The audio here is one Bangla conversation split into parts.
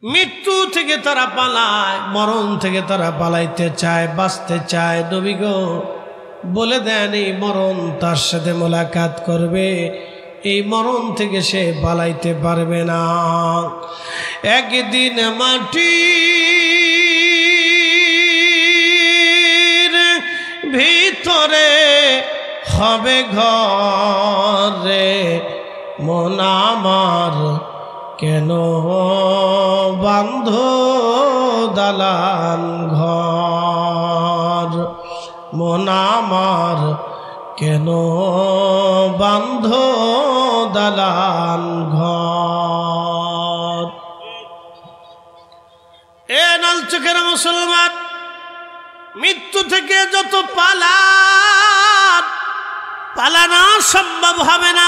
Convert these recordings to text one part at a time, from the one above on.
মৃত্যু থেকে তারা পালায়, মরণ থেকে তারা পালাইতে চায়, বাঁচতে চায়। নবী গো বলে দেন এই মরণ তার সাথে মোলাকাত করবে, এই মরণ থেকে সে পালাইতে পারবে না। একদিন মাটির ভিতরে হবে ঘরে, মন আমার কেন বান্ধ দালান ঘর, মন আমার কেন বান্ধ দালান ঘর। এ নল চোখের মুসলমান, মৃত্যু থেকে যত পালানো সম্ভব হবে না,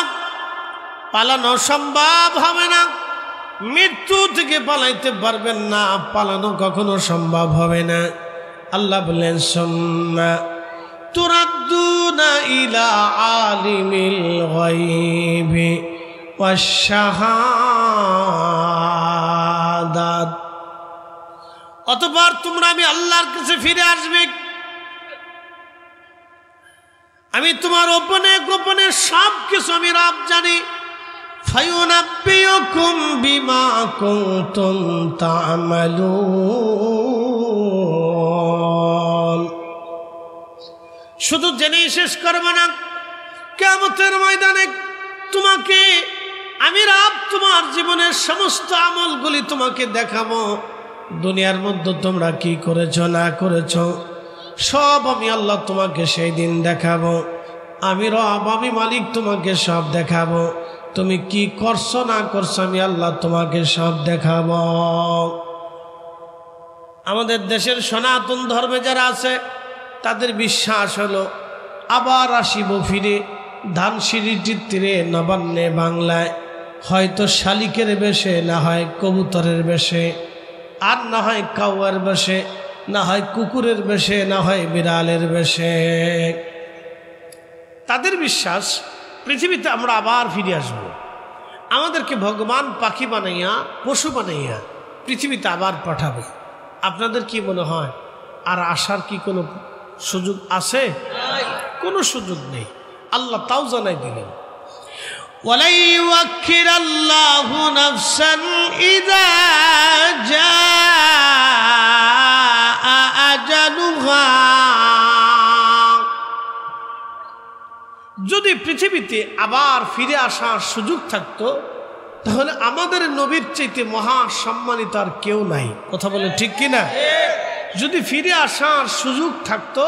পালানো সম্ভব হবে না। মৃত্যু থেকে পালাইতে পারবেন না, পালানো কখনো সম্ভব হবে না। আল্লাহ বলেন সুম্মা তুরাদ্দুনা ইলা আলিমিল গায়বি ওয়াশ শাহাদাত, অতঃপর তোমরা আমি আল্লাহর কাছে ফিরে আসবে। আমি তোমার গোপনে গোপনে সব কিছু আমি রব জানি। ফায়ুনাব্বিউকুম বিমা কুনতুম তা'মালুন। শুধু জেনেই শেষ করব না, কিয়ামতের ময়দানে তোমাকে আমি রব তোমার জীবনের সমস্ত আমলগুলি তোমাকে দেখাবো। দুনিয়ার মধ্যে তোমরা কি করেছো না করেছো সব আমি আল্লাহ তোমাকে সেই দিন দেখাবো। আমি রব, আমি মালিক, তোমাকে সব দেখাবো। তুমি কি করছো না করছো আমি আল্লাহ তোমাকে সব দেখাবো। আমাদের দেশের সনাতন ধর্মে যারা আছে তাদের বিশ্বাস হলো আবার আসিব ফিরে ধানসিঁড়িটির তীরে নবান্নে বাংলায়, হয়তো শালিকের বেশে, না হয় কবুতরের বেশে, আর না হয় কাউয়ার বেশে, না হয় কুকুরের বেশে, না হয় বিড়ালের বেশে। তাদের বিশ্বাস পৃথিবীতে আমরা আবার ফিরে আসব। আমাদেরকে ভগবান পাখি বানাইয়া, পশু বানাইয়া পৃথিবীতে আবার পাঠাবে। আপনাদের কি মনে হয় আর আসার কি কোনো সুযোগ আছে? কোনো সুযোগ নেই। আল্লাহ তাও জানাই দিলেন, ওয়ালা ইউআখিরাল্লাহু নাফসান ইযা জাআ আজালুহা। যদি পৃথিবীতে আবার ফিরে আসার সুযোগ থাকতো তাহলে আমাদের নবীর চাইতে মহা সম্মানিত আর কেউ নাই। কথা বলে ঠিক কিনা? যদি ফিরে আসার সুযোগ থাকতো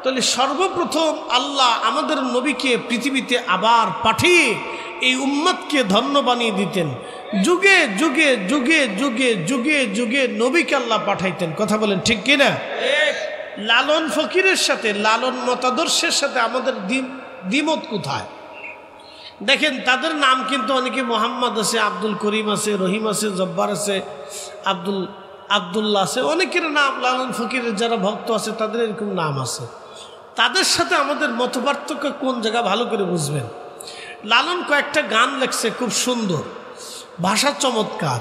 তাহলে সর্বপ্রথম আল্লাহ আমাদের নবীকে পৃথিবীতে আবার পাঠিয়ে এই উম্মতকে ধন্য বানিয়ে দিতেন। যুগে যুগে যুগে যুগে যুগে যুগে নবীকে আল্লাহ পাঠাইতেন। কথা বলেন ঠিক কিনা? লালন ফকিরের সাথে, লালন মতাদর্শের সাথে আমাদের দ্বিমত কোথায়? দেখেন তাদের নাম কিন্তু অনেকে মোহাম্মদ আছে, আব্দুল করিম আছে, রহিম আছে, জব্বার আছে, আব্দুল্লাহ আছে, অনেকের নাম লালন ফকিরের যারা ভক্ত আছে তাদের এরকম নাম আছে। তাদের সাথে আমাদের মতপার্থক্য কোন জায়গা ভালো করে বুঝবেন। লালন কয়েকটা গান লেখছে খুব সুন্দর, ভাষা চমৎকার,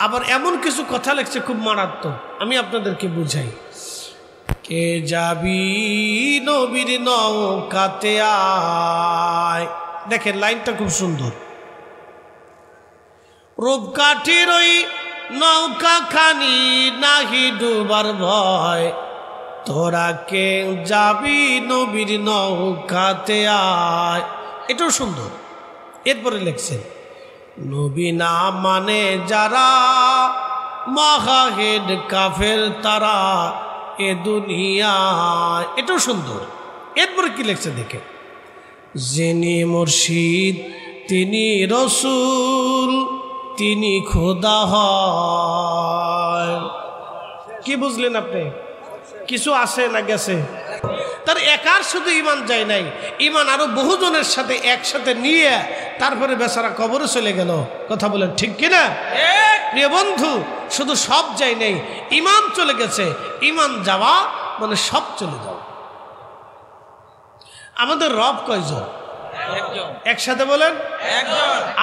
আবার এমন কিছু কথা লেখছে খুব মারাত্মক। আমি আপনাদেরকে বুঝাই। কে যাবি নবীর নৌকাতে আয়, দেখেন লাইনটা খুব সুন্দর। রূপকাঠির ওই নৌকা খানি নাহি ডুবার ভয়, তোরা কে যাবি নবীর নৌকাতে আয়। এটাও সুন্দর। এরপরে লেখছেন, নবী না মানে যারা মহাহেড কাফের তারা এ দুনিয়া। এটাও সুন্দর। এরপরে কি লেখছে দেখে, যিনি মুর্শিদ তিনি রসুল তিনি খোদা হয়। কি বুঝলেন আপনি? কিছু আছে না গেছে? তার একার শুধু ইমান যায় নাই, ইমান আরো বহুজনের সাথে একসাথে নিয়ে তারপরে বেচারা কবরে চলে গেল। কথা বলেন ঠিক কিনা? প্রিয় বন্ধু, শুধু সব যায় নাই, ইমান চলে গেছে। ইমান যাওয়া মানে সব চলে যাওয়া। আমাদের রব কয়জন? একসাথে বলেন।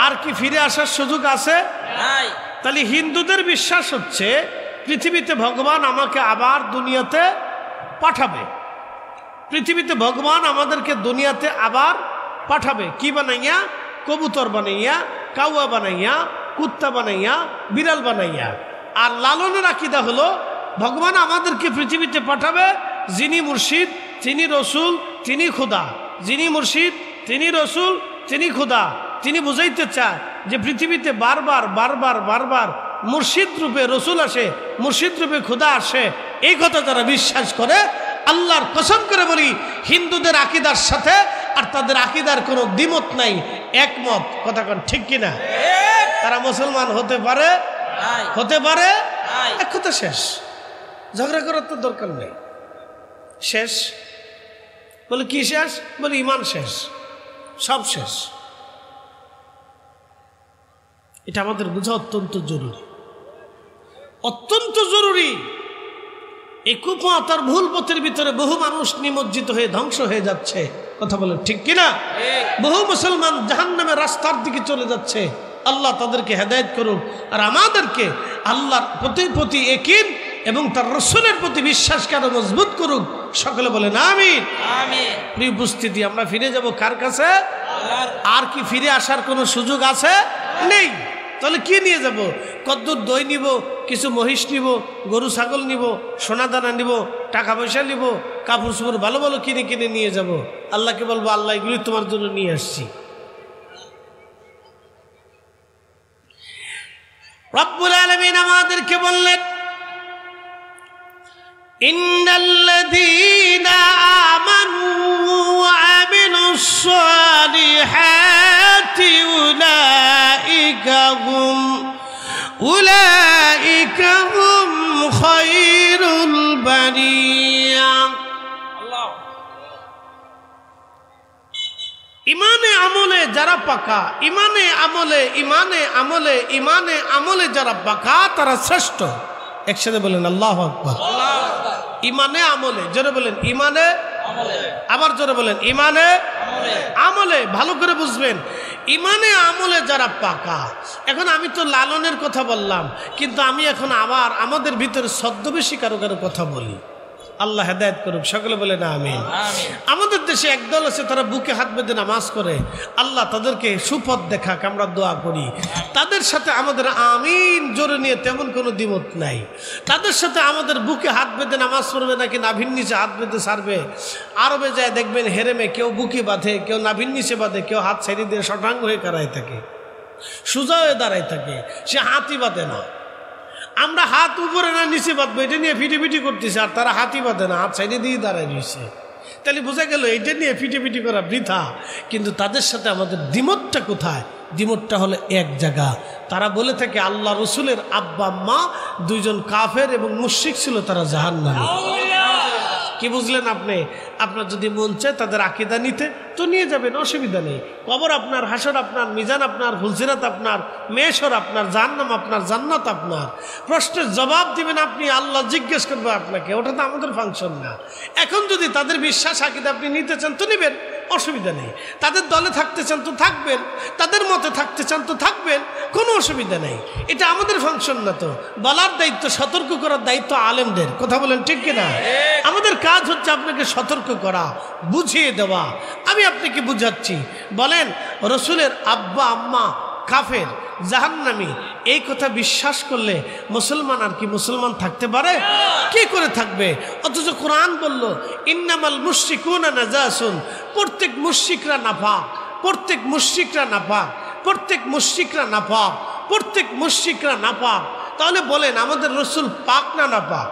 আর কি ফিরে আসার সুযোগ আছে? তাহলে হিন্দুদের বিশ্বাস হচ্ছে পৃথিবীতে ভগবান আমাকে আবার দুনিয়াতে পাঠাবে, পৃথিবীতে ভগবান আমাদেরকে দুনিয়াতে আবার পাঠাবে। কি বানাইয়া? কবুতর বানাইয়া, কাউয়া বানাইয়া, কুত্তা বানাইয়া, বিড়াল বানাইয়া। আর লালনের আকীদা হলো ভগবান আমাদেরকে পৃথিবীতে পাঠাবে, যিনি মুর্শিদ তিনি রসুল তিনি খুদা, যিনি মুর্শিদ তিনি রসুল তিনি খুদা। তিনি বুঝাইতে চায় যে পৃথিবীতে বারবার বারবার বারবার মুর্শিদ রূপে রসুল আসে, মুর্শিদ রূপে খুদা আসে। এই কথা যারা বিশ্বাস করে, আল্লাহর কসম করে বলি, হিন্দুদের আকীদার সাথে আর তাদের আকীদার কোনো দ্বিমত নাই, একমত। কথা কোন ঠিক কিনা? তারা মুসলমান হতে পারে, হতে পারে, এক কথা শেষ। ঝগড়া করার তো দরকার নেই, শেষ। বলে কি শেষ? বলে ইমান শেষ, সব শেষ। এটা আমাদের বোঝা অত্যন্ত জরুরি, অত্যন্ত জরুরি। এই কুপথ আর ভুল পথের ভিতরে বহু মানুষ নিমজ্জিত হয়ে ধ্বংস হয়ে যাচ্ছে। কথা বলে ঠিক কিনা? বহু মুসলমান জাহান্নামের রাস্তার দিকে চলে যাচ্ছে। আল্লাহ তাদেরকে হেদায়েত করুক, আর আমাদেরকে আল্লাহর প্রতি ইয়াকিন এবং তার রাসূলের প্রতি বিশ্বাসকে আরো মজবুত করুক। সকলে বলেন আমিন। প্রিয় উপস্থিতি, আমরা ফিরে যাব কার কাছে? আর কি ফিরে আসার কোনো সুযোগ আছে? নেই। তাহলে কি নিয়ে যাব? কদ্দুর দই নিব, কিছু মহিষ নিব, গরু ছাগল নিব, সোনা দানা নিব, টাকা পয়সা নিব, কাপড় চোপড় ভালো ভালো কিনে কিনে নিয়ে যাব। আল্লাহকে বলবো, আল্লাহ এগুলি তোমার জন্য নিয়ে আসছি। রব্বুল আলামিন আমাদেরকে বললেন, ইন্নাল্লাযীনা আমানু ওয়া আমিলুস সালিহাতি উলাইকা হুম খায়রুল বারিয়া। ইমানে আমলে যারা পাকা, ইমানে আমলে ইমানে আমলে ইমানে আমলে যারা পাকা তারা শ্রেষ্ঠ। একসাথে বলেন আল্লাহু আকবার। ইমানে আমলে, জোরে বলেন ইমানে আমলে, আবার জোরে বলেন ইমানে আমলে। ভালো করে বুঝবেন, ইমানে আমলে যারা পাকা। এখন আমি তো লালনের কথা বললাম, কিন্তু আমি এখন আবার আমাদের ভিতরে ছদ্মবেশী কারো কারো কথা বলি। আল্লাহ হেদায়েত করুক, সকলে বলে না আমিন। আমাদের দেশে একদল আছে, তারা বুকে হাত বেঁধে নামাজ করে। আল্লাহ তাদেরকে সুপথ দেখাক, আমরা দোয়া করি। তাদের সাথে আমাদের আমিন জোরে নিয়ে তেমন কোনো দ্বিমত নাই। তাদের সাথে আমাদের বুকে হাত বেঁধে নামাজ পড়বে নাকি নাভির নিচে হাত বেঁধে সারবে। আরবে যায় দেখবেন হেরেমে কেউ বুকে বাঁধে, কেউ নাভির নিচে বাঁধে, কেউ হাত ছেড়ে দিয়ে শটাঙ্গ হয়ে দাঁড়ায় থাকে, সোজা হয়ে দাঁড়ায় থাকে, সে হাতই বাঁধে না। আমরা হাত উপরে না নিচে বাঁধবো এটা নিয়ে ফিটিফিটি করতেছে, আর তারা হাতই বাঁধে না, হাত সাইডে দিয়ে দাঁড়ায় রয়েছে। তাহলে বোঝা গেল এটা নিয়ে ফিটিফিটি করা বৃথা। কিন্তু তাদের সাথে আমাদের দ্বিমতটা কোথায়? দ্বিমতটা হলো এক জায়গা। তারা বলে থাকে আল্লাহ রসুলের আব্বা আম্মা দুইজন কাফের এবং মুশরিক ছিল, তারা জাহান্নামী। কি বুঝলেন আপনি? আপনার যদি মন চায় তাদের আকীদা নিতে তো নিয়ে যাবেন, অসুবিধা নেই। কবর আপনার, হাসর আপনার, মিজান আপনার, ফুলসিরাত আপনার, মেশর আপনার, জাহান্নাম আপনার, জান্নাত আপনার। প্রশ্নের জবাব দিবেন আপনি, আল্লাহ জিজ্ঞেস করবে আপনাকে। ওটা তো আমাদের ফাংশন না। এখন যদি তাদের বিশ্বাস আকীদা আপনি নিতে চান তো নেবেন, অসুবিধা নেই। তাদের দলে থাকতে চান তো থাকবেন, তাদের মতে থাকতে চান তো থাকবেন, কোনো অসুবিধা নেই। এটা আমাদের ফাংশন না। তো বলার দায়িত্ব, সতর্ক করার দায়িত্ব আলেমদের। কথা বলেন ঠিক কিনা? আমাদের কাজ হচ্ছে আপনাকে সতর্ক করা, বুঝিয়ে দেওয়া। আমি আপনাকে বুঝাচ্ছি। বলেন রসুলের আব্বা আম্মা কাফের, জাহান্নামী, এই কথা বিশ্বাস করলে মুসলমান আর কি মুসলমান থাকতে পারে? কি করে থাকবে? অথচ কোরআন বলল ইন্নামাল মুশরিকুনা নাজাসুন, প্রত্যেক মুশরিকরা নাপাক, প্রত্যেক মুশরিকরা নাপাক, প্রত্যেক মুশরিকরা নাপাক, প্রত্যেক মুশরিকরা নাপাক। তাহলে বলেন আমাদের রসুল পাক না নাপাক?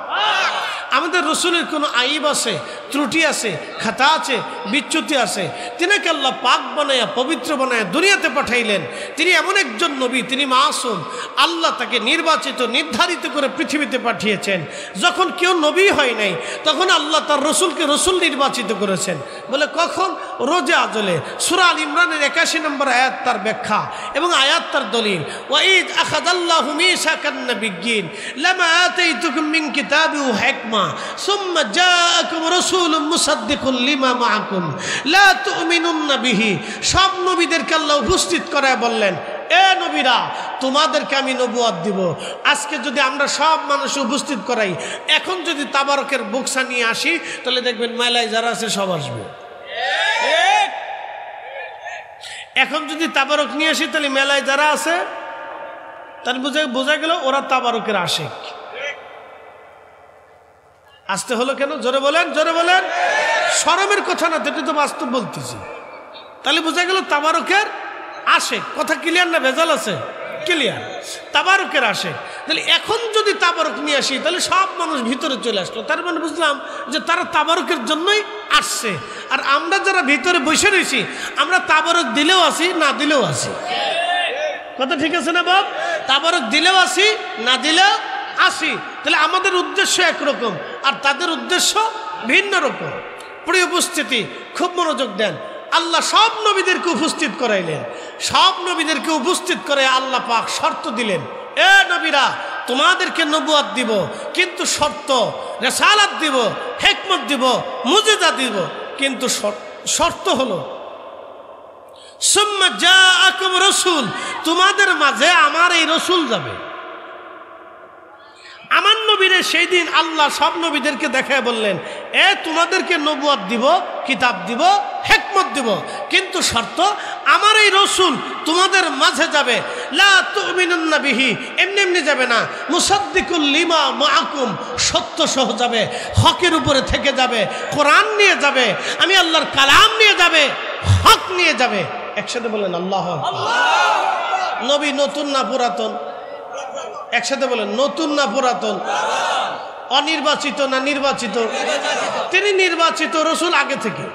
আমাদের রসুলের কোনো আইব আছে, ত্রুটি আছে, খাতা আছে, বিচ্যুতি আছে? তিনাকে আল্লাহ পাক বানায়া, পবিত্র বানায়া দুনিয়াতে পাঠাইলেন। তিনি এমন একজন নবী, তিনি মাসুম। আল্লাহ তাকে নির্বাচিত, নির্ধারিত করে পৃথিবীতে পাঠিয়েছেন। যখন কেউ নবী হয় নাই, তখন আল্লাহ তার রসুলকে রসুল নির্বাচিত করেছেন। বলে কখন? রোজে আজলে। সূরা আল ইমরানের 81 নম্বর আয়াত তার ব্যাখ্যা এবং আয়াত তার দলিল। ওয়াইদ আখাযাল্লাহু মিসাকান নাবিয়্যিন লামা আতাইতুকুম মিন কিতাবিন ওয়া হিকমা সুম্মা জাআকুম রাসূলুম মুসাদ্দিকুন লিমা মাআকুম লা তু'মিনুন্না বিহি। সব নবীদেরকে আল্লাহ উপস্থিত করায় বললেন এ নবীরা তোমাদেরকে আমি নবুয়ত দিব। আজকে যদি আমরা সব মানুষ উপস্থিত করাই, এখন যদি তাবারকের বক্সা নিয়ে আসি, তাহলে দেখবেন মেলায় যারা আছে সব আসবে। এখন যদি তাবারক নিয়ে আসি, তাহলে মেলায় যারা আছে তার বোঝা গেল ওরা তাবারকের আশিক। আসতে হলো কেন? জোরে বলেন, জোরে বলেন। শরমের কথা না, এটা তো বাস্তব বলতেছি। তাহলে বোঝা গেল তাবারকের আশিক। কথা ক্লিয়ার না ভেজাল আছে? ক্লিয়ার। তাবারকের আশিক। তাহলে এখন যদি তাবারক নিয়ে আসি, তাহলে সব মানুষ ভিতরে চলে আসলো। তার মানে বুঝলাম যে তারা তাবারকের জন্যই আসছে। আর আমরা যারা ভিতরে বসে রয়েছি, আমরা তাবারক দিলেও আসি, না দিলেও আসি। কথা ঠিক আছে না বাপ? তাবারক দিলেও আসি, না দিলেও আসি। তাহলে আমাদের উদ্দেশ্য একরকম, আর তাদের উদ্দেশ্য ভিন্ন রকম। প্রিয় উপস্থিতি, খুব মনোযোগ দেন। আল্লাহ সব নবীদেরকে উপস্থিত করাইলেন। সব নবীদেরকে উপস্থিত করে আল্লাহ পাক শর্ত দিলেন, এ নবীরা তোমাদেরকে নবুয়ত দিব, কিন্তু শর্ত, রিসালাত দিব, হিকমত দিব, মুজিজা দিব, কিন্তু শর্ত হলো সুম্মা জাআকুম রাসূল, তোমাদের মাঝে আমার এই রসুল যাবে। আমার নবীরে সেই দিন আল্লাহ সব নবীদেরকে দেখায় বললেন, এ তোমাদেরকে নবুয়ত দিব, কিতাব দিব, হিকমত দিব, কিন্তু শর্ত আমার এই রসুল তোমাদের মাঝে যাবে। লা তুমিনুন্না বিহি, এমনি এমনি যাবে না। মুসাদ্দিকুল লিমা মাআকুম, সত্য সহ যাবে, হকের উপরে থেকে যাবে, কোরআন নিয়ে যাবে, আমি আল্লাহর কালাম নিয়ে যাবে, হক নিয়ে যাবে। একসাথে বলেন আল্লাহু আকবার। নবী নতুন না পুরাতন? একসাথে বলেন, নতুন না পুরাতন? অনির্বাচিত না নির্বাচিত? তিনি নির্বাচিত রসুল আগে থেকে।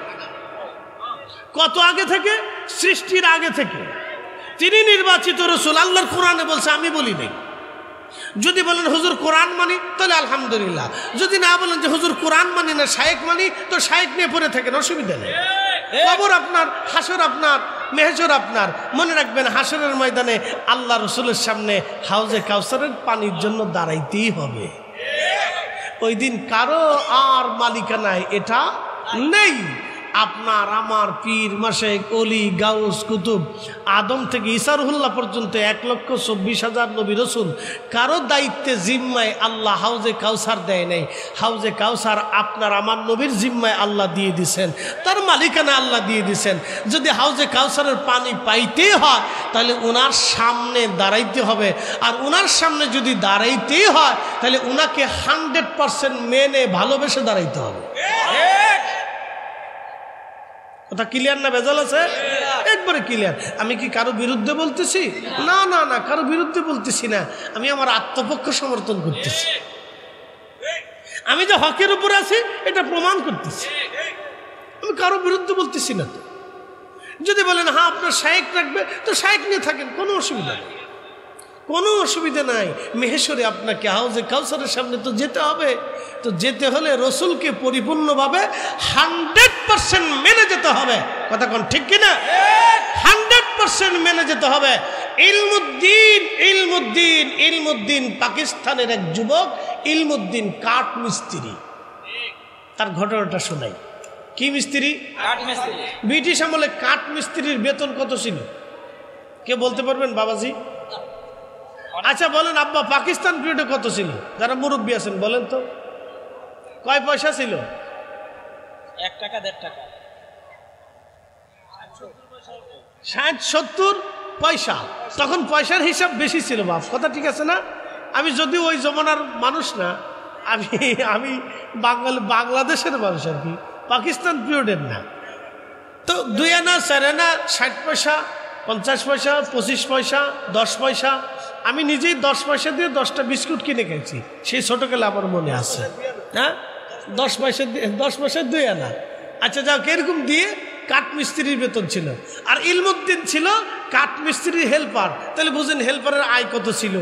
কত আগে থেকে? সৃষ্টির আগে থেকে তিনি নির্বাচিত রসুল। আল্লাহর কোরআনে বলছে, আমি বলি নাই। যদি বলেন হুজুর কোরআন মানি, তাহলে আলহামদুলিল্লাহ। যদি না বলেন যে হুজুর কোরআন মানি না, শায়েক মানি, তো শায়েক নিয়ে পড়ে থাকেন, অসুবিধা নেই। কবর আপনার, হাসর আপনার, মেহজর আপনার। মনে রাখবেন, হাসরের ময়দানে আল্লাহ রসুলের সামনে হাউজে কাউসারের পানির জন্য দাঁড়াইতেই হবে। ওই দিন কারো আর মালিকানায় এটা নেই। আপনার আমার পীর, মাশেক, অলি, গাউস, কুতুব, আদম থেকে ঈসা রুহুল্লাহ পর্যন্ত 1,24,000 নবী রসুল, কারো দায়িত্বে জিম্মায় আল্লাহ হাউজে কাউসার দেয় নাই। হাউজে কাউসার আপনার আমার নবীর জিম্মায় আল্লাহ দিয়ে দিছেন, তার মালিকানা আল্লাহ দিয়ে দিছেন। যদি হাউজে কাউসারের পানি পাইতেই হয়, তাহলে ওনার সামনে দাঁড়াইতে হবে। আর ওনার সামনে যদি দাঁড়াইতেই হয়, তাহলে ওনাকে 100% মেনে ভালোবেসে দাঁড়াইতে হবে। কথা ক্লিয়ার না ভেজাল আছে? একবারে ক্লিয়ার। আমি কি কারো বিরুদ্ধে বলতেছি? না না না, কারো বিরুদ্ধে বলতেছি না। আমি আমার আত্মপক্ষ সমর্থন করতেছি। আমি যে হকের উপরে আছি এটা প্রমাণ করতেছি। আমি কারো বিরুদ্ধে বলতেছি না। তো যদি বলেন হ্যাঁ আপনার শায়েক রাখবে, তো শায়েক নিয়ে থাকেন, কোনো অসুবিধা নেই, কোনো অসুবিধা নাই। মেহেশ্বরে আপনাকে হাউজে কাউসারের সামনে তো যেতে হবে। তো যেতে হলে রসুলকে পরিপূর্ণভাবে 100% মেনে যেতে হবে। কথা কোন ঠিক কিনা? 100% মেনে যেতে হবে। ইলমুদ্দিন পাকিস্তানের এক যুবক, ইলমুদ্দিন কাঠ মিস্ত্রি। তার ঘটনাটা শোনাই। কি মিস্ত্রি? কাঠ মিস্ত্রি। ব্রিটিশ আমলে কাঠ মিস্ত্রির বেতন কত ছিল? কে বলতে পারবেন বাবাজি? আচ্ছা বলেন আব্বা, পাকিস্তান পিরিয়ডে কত ছিল? যারা মুরব্বী আছেন বলেন তো, কয় পয়সা ছিল? 1 টাকা 1.5 টাকা, 60-70 পয়সা। তখন পয়সার হিসাব বেশি ছিল বাপ। কথা ঠিক আছে না? আমি যদিও ওই জমানার মানুষ না, আমি বাংলাদেশের মানুষ আর কি, পাকিস্তান পিরিয়ডের না। তো 2 আনা 4 আনা 60 পয়সা, 50 পয়সা, 25 পয়সা, 10 পয়সা। আমি নিজেই 10 পয়সা দিয়ে 10টা বিস্কুট কিনে খেয়েছি, সেই ছোটকালে আমার মনে আছে। হ্যাঁ, 10 পয়সা 2 আনা। আচ্ছা যাও, এরকম দিয়ে কাঠ মিস্ত্রির বেতন ছিল। আর ইলমুদ্দিন ছিল কাঠ মিস্ত্রির হেল্পার। তাহলে বুঝেন হেল্পারের আয় কত ছিল।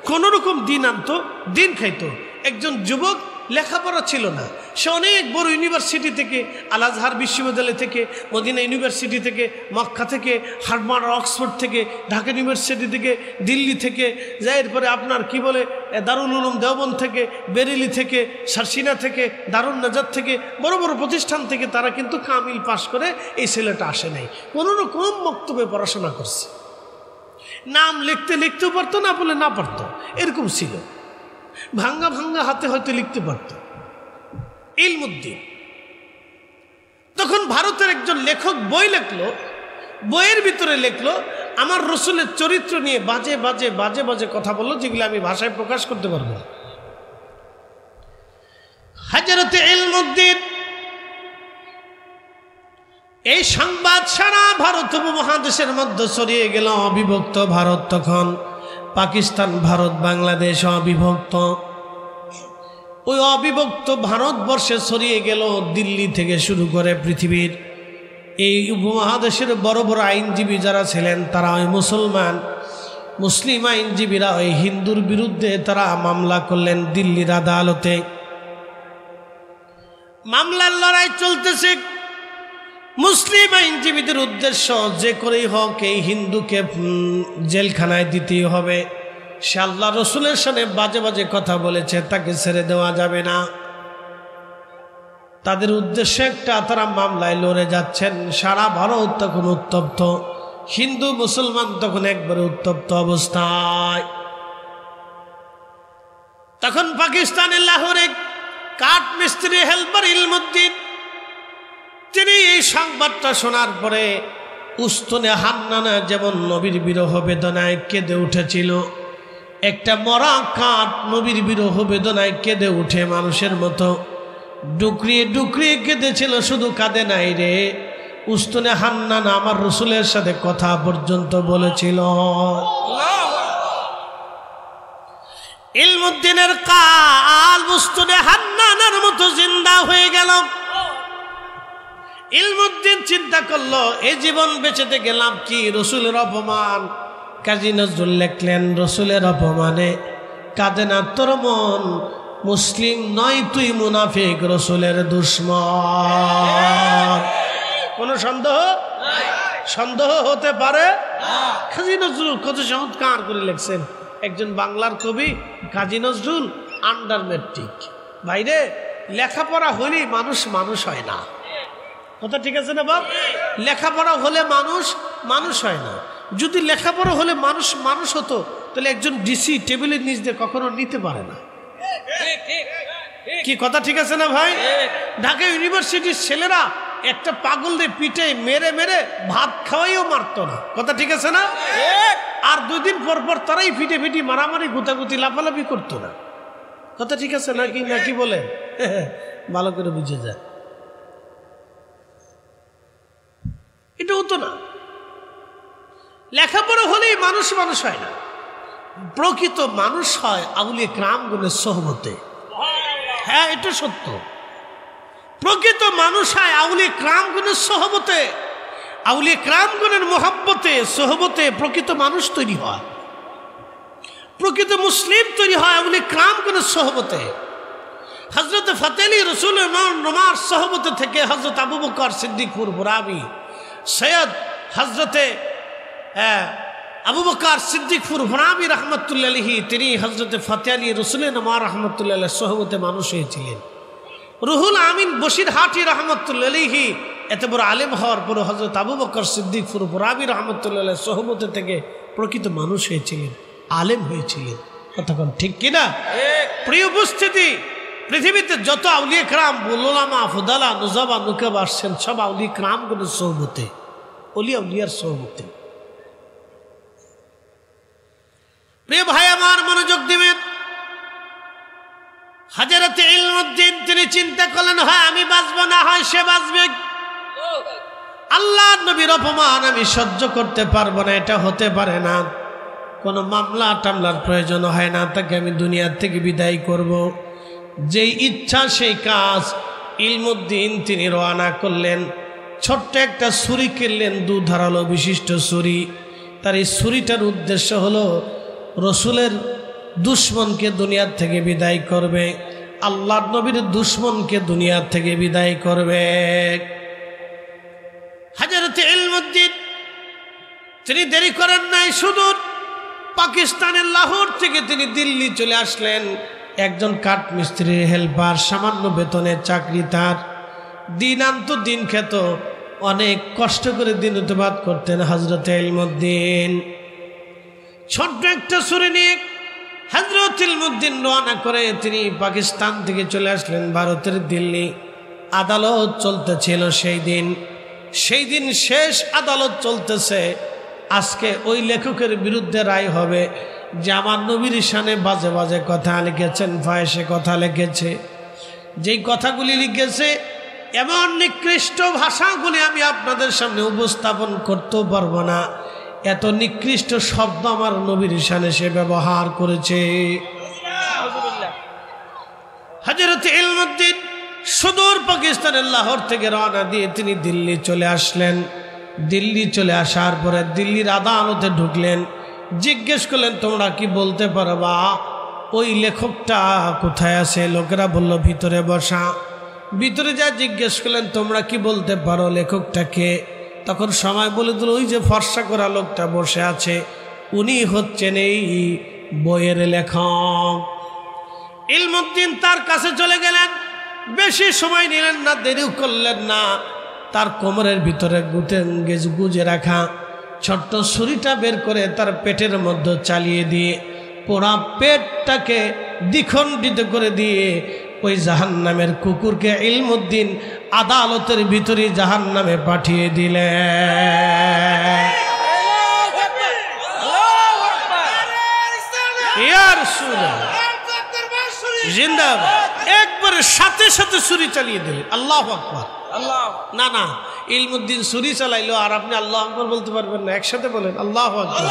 কোনো রকম দিন আনতো, দিন খাইতো। একজন যুবক, লেখাপড়া ছিল না, সে অনেক বড় ইউনিভার্সিটি থেকে, আল আজহার বিশ্ববিদ্যালয় থেকে, মদিনা ইউনিভার্সিটি থেকে, মক্কা থেকে, হার্ভার্ড, অক্সফোর্ড থেকে, ঢাকা ইউনিভার্সিটি থেকে, দিল্লি থেকে, যাই এরপরে আপনার কি বলে দারুল উলুম দেওবন্দ থেকে, বেরেলি থেকে, সারসিনা থেকে, দারুন নাজাত থেকে, বড় বড় প্রতিষ্ঠান থেকে তারা কিন্তু কামিল পাশ করে। এই ছেলেটা আসে নাই, কোনো রকম বক্তব্যে পড়াশোনা করছে। নাম লিখতে লিখতেও পারতো, না বলে না পারতো, এরকম ছিল। ভাঙ্গা ভাঙ্গা হাতে হয়তো লিখতে পারত। ইলমুদ্দিন তখন ভারতের একজন লেখক বই লিখলো, বইয়ের ভিতরে লিখলো আমার রসুলের চরিত্র নিয়ে বাজে বাজে বাজে বাজে কথা বললো, যেগুলো আমি ভাষায় প্রকাশ করতে পারবো না। হযরতে ইলমুদ্দিন এই সংবাদ সারা ভারত উপমহাদেশের মধ্যে ছড়িয়ে গেল। অবিভক্ত ভারত, তখন পাকিস্তান, ভারত, বাংলাদেশ অবিভক্ত। ওই অবিভক্ত ভারতবর্ষে ছড়িয়ে গেল দিল্লি থেকে শুরু করে পৃথিবীর এই উপমহাদেশের বড় বড় আইনজীবী যারা ছিলেন, তারা ওই মুসলিম আইনজীবীরা ওই হিন্দুর বিরুদ্ধে তারা মামলা করলেন দিল্লির আদালতে। মামলার লড়াই চলতেছে। মুসলিম আইনজীবীদের উদ্দেশ্য যে করেই হোক এই হিন্দুকে জেলখানায় দিতেই হবে। সে আল্লাহ রসুলের সামনে বাজে বাজে কথা বলেছে, তাকে ছেড়ে দেওয়া যাবে না। তাদের উদ্দেশ্যে একটা, তারা মামলায় লড়ে যাচ্ছেন। সারা ভারত তখন উত্তপ্ত, হিন্দু মুসলমান তখন একবারে উত্তপ্ত অবস্থায়। তখন পাকিস্তানের লাহোরে কাঠ মিস্ত্রি হেল্পার ইলমুদ্দিন, তিনি এই সংবাদটা শোনার পরে উস্তনে হান্নানা যেমন নবীর বিরহ বেদনায় কেঁদে উঠেছিল, একটা মরা কাঠ নবীর বিরহ বেদনায় কেঁদে উঠে মানুষের মতো ডুকরিয়ে ডুকরিয়ে কেঁদেছিল। শুধু কাঁদে নাই রে, উস্তনে হান্নানা আমার রসুলের সাথে কথা পর্যন্ত বলেছিল। ইলমুদ্দিনের কাল উস্তনে হান্নানার মতো জিন্দা হয়ে গেল। ইলমুদ্দিন চিন্তা করলো, এই জীবন বেঁচেতে গেলাম কি, রসুলের অপমান। কাজী নজরুল লেখলেন, রসুলের অপমানে কাঁদে না তোর মন, মুসলিম নয় তুই মুনাফিক, রসুলের দুশ্মন। কোন সন্দেহ হতে পারে? কাজী নজরুল কত চমৎকার করে লিখছেন। একজন বাংলার কবি কাজী নজরুল, আন্ডার ম্যাট্রিক। বাইরে লেখাপড়া হলেই মানুষ হয় না। কথা ঠিক আছে না বাপ? লেখাপড়া হলে মানুষ হয় না। যদি লেখাপড়া হলে মানুষ হতো, তাহলে একজন ডিসি টেবিলের নিচ দিয়ে কখনো নিতে পারে না। কি কথা ঠিক আছে না ভাই? ঢাকা ইউনিভার্সিটির ছেলেরা একটা পাগলদের পিঠে মেরে মেরে ভাত খাওয়াইও মারতো না। কথা ঠিক আছে না? আর 2 দিন পর পর তারাই ফিটে ফিটি মারামারি গুতাগুতি লাফালাফি করতো না। কথা ঠিক আছে নাকি বলে? ভালো করে বুঝে যায়, এটা হতো না। লেখাপড়া হলেই মানুষ হয় না। প্রকৃত মানুষ হয় আউলিয়া কিরামগণের সোহবতে। হ্যাঁ, এটা সত্য। প্রকৃত মানুষ হয় আউলিয়া কিরামগণের সোহবতে, আউলিয়া কিরামগণের মোহাব্বতে, সোহবতে প্রকৃত মানুষ তৈরি হয়, প্রকৃত মুসলিম তৈরি হয় আউলিয়া কিরামগণের সোহবতে। হযরত ফতেহ আলী রাসূলের নোমার সোহবতে থেকে হযরত আবু বকর সিদ্দিক ফুরফুরাবি, সৈয়দ হযরতে আবু বকর সিদ্দিক ফুরফুরাবি রহমতুল্লাহ আলাইহি, তিনি হযরতে ফতেহ আলী রাসূলের নোমার রহমতুল্লাহ আলাইহি সোহবতে মানুষ হয়েছিলেন। রুহুল আমিন বসিরহাটি রহমতুল্লাহ আলাইহি এত বড় আলেম হওয়ার পর হযরত আবু বকর সিদ্দিক ফুরফুরাবি রহমতুল্লাহ আলাইহি সোহবতে থেকে প্রকৃত মানুষ হয়েছিলেন, আলেম হয়েছিলেন। কতক্ষণ ঠিক কিনা? প্রিয় উপস্থিতি, পৃথিবীতে যত আউলিয়া কিরাম, উলামা, ফুদালা, নুজাবা, নুকাবা আসছেন, সব আউলিয়া কিরামগণের সোহবতে, আউলিয়ার সোহবতে। প্রিয় ভাই আমার, মনোযোগ দিবেন। হযরত ইলমুদ্দিন তিনি চিন্তা করলেন, হয় আমি বাঁচবো, না হয় সে বাঁচবে। আল্লাহর নবীর অপমান আমি সহ্য করতে পারবো না, এটা হতে পারে না। কোনো মামলা টামলার প্রয়োজন হয় না, তাকে আমি দুনিয়ার থেকে বিদায় করব। যেই ইচ্ছা সেই কাজ। ইলমুদ্দিন তিনি রওনা করলেন। ছোট্ট একটা ছুরি কিনলেন, 2 ধারালো বিশিষ্ট ছুরি। তার এই ছুরিটার উদ্দেশ্য হলো রসুলের দুশ্মনকে দুনিয়ার থেকে বিদায় করবে, আল্লাহর নবীর দুশ্মনকে দুনিয়ার থেকে বিদায় করবে। হযরত ইলমুদ্দিন তিনি দেরি করেন নাই, সুদূর পাকিস্তানের লাহোর থেকে তিনি দিল্লি চলে আসলেন। একজন কাঠ মিস্ত্রির হেল্পার, সামান্য বেতনের চাকরি তার। দিন আনত দিন খেত, অনেক কষ্ট করে দিন অতিবাহিত করতেন হযরত ইলমুদ্দিন। ছোট্ট একটা ছুরি নিয়ে হযরত ইলমুদ্দিন রওনা করে তিনি পাকিস্তান থেকে চলে আসলেন ভারতের দিল্লি। আদালত চলতেছিল সেই দিন শেষ আদালত চলতেছে। আজকে ওই লেখকের বিরুদ্ধে রায় হবে যে আমার নবীর শানে বাজে বাজে কথা লিখেছেন, ফাহিশে কথা লিখেছে। যেই কথাগুলি লিখেছে এমন নিকৃষ্ট ভাষাগুলি আমি আপনাদের সামনে উপস্থাপন করতেও পারবো না। এত নিকৃষ্ট শব্দ আমার নবীর শানে সে ব্যবহার করেছে। হযরত ইলমুদ্দিন সুদূর পাকিস্তানের লাহোর থেকে রওনা দিয়ে তিনি দিল্লি চলে আসলেন। দিল্লি চলে আসার পরে দিল্লির আদালতে ঢুকলেন। জিজ্ঞেস করলেন, তোমরা কি বলতে পারবা ওই লেখকটা কোথায় আছে? লোকেরা বলল ভিতরে বসা। ভিতরে যা জিজ্ঞেস করলেন, তোমরা কি বলতে পারো লেখকটাকে? তখন সময় বলে দিল, ওই যে ফর্সা করা লোকটা বসে আছে উনি হচ্ছেন এই বইয়ের লেখক। ইলমুদ্দিন তার কাছে চলে গেলেন। বেশি সময় নিলেন না, দেরিও করলেন না। তার কোমরের ভিতরে গুজে রাখা ছোট্ট ছুরিটা বের করে তার পেটের মধ্যে চালিয়ে দিয়ে পোড়া পেটটাকে দ্বিখণ্ডিত করে দিয়ে ওই জাহান্নামের কুকুরকে ইলমুদ্দিন আদালতের ভিতরে জাহান্নামে পাঠিয়ে দিলেন। জিন্দাবাদ। একবারে সাথে সাথে ছুরি চালিয়ে দিলেন। আল্লাহু আকবার। না না, ইলমুদ্দিন ছুরি চালাইলো আর আপনি আল্লাহু আকবার বলতে পারবেন না। একসাথে বলেন আল্লাহু আকবার।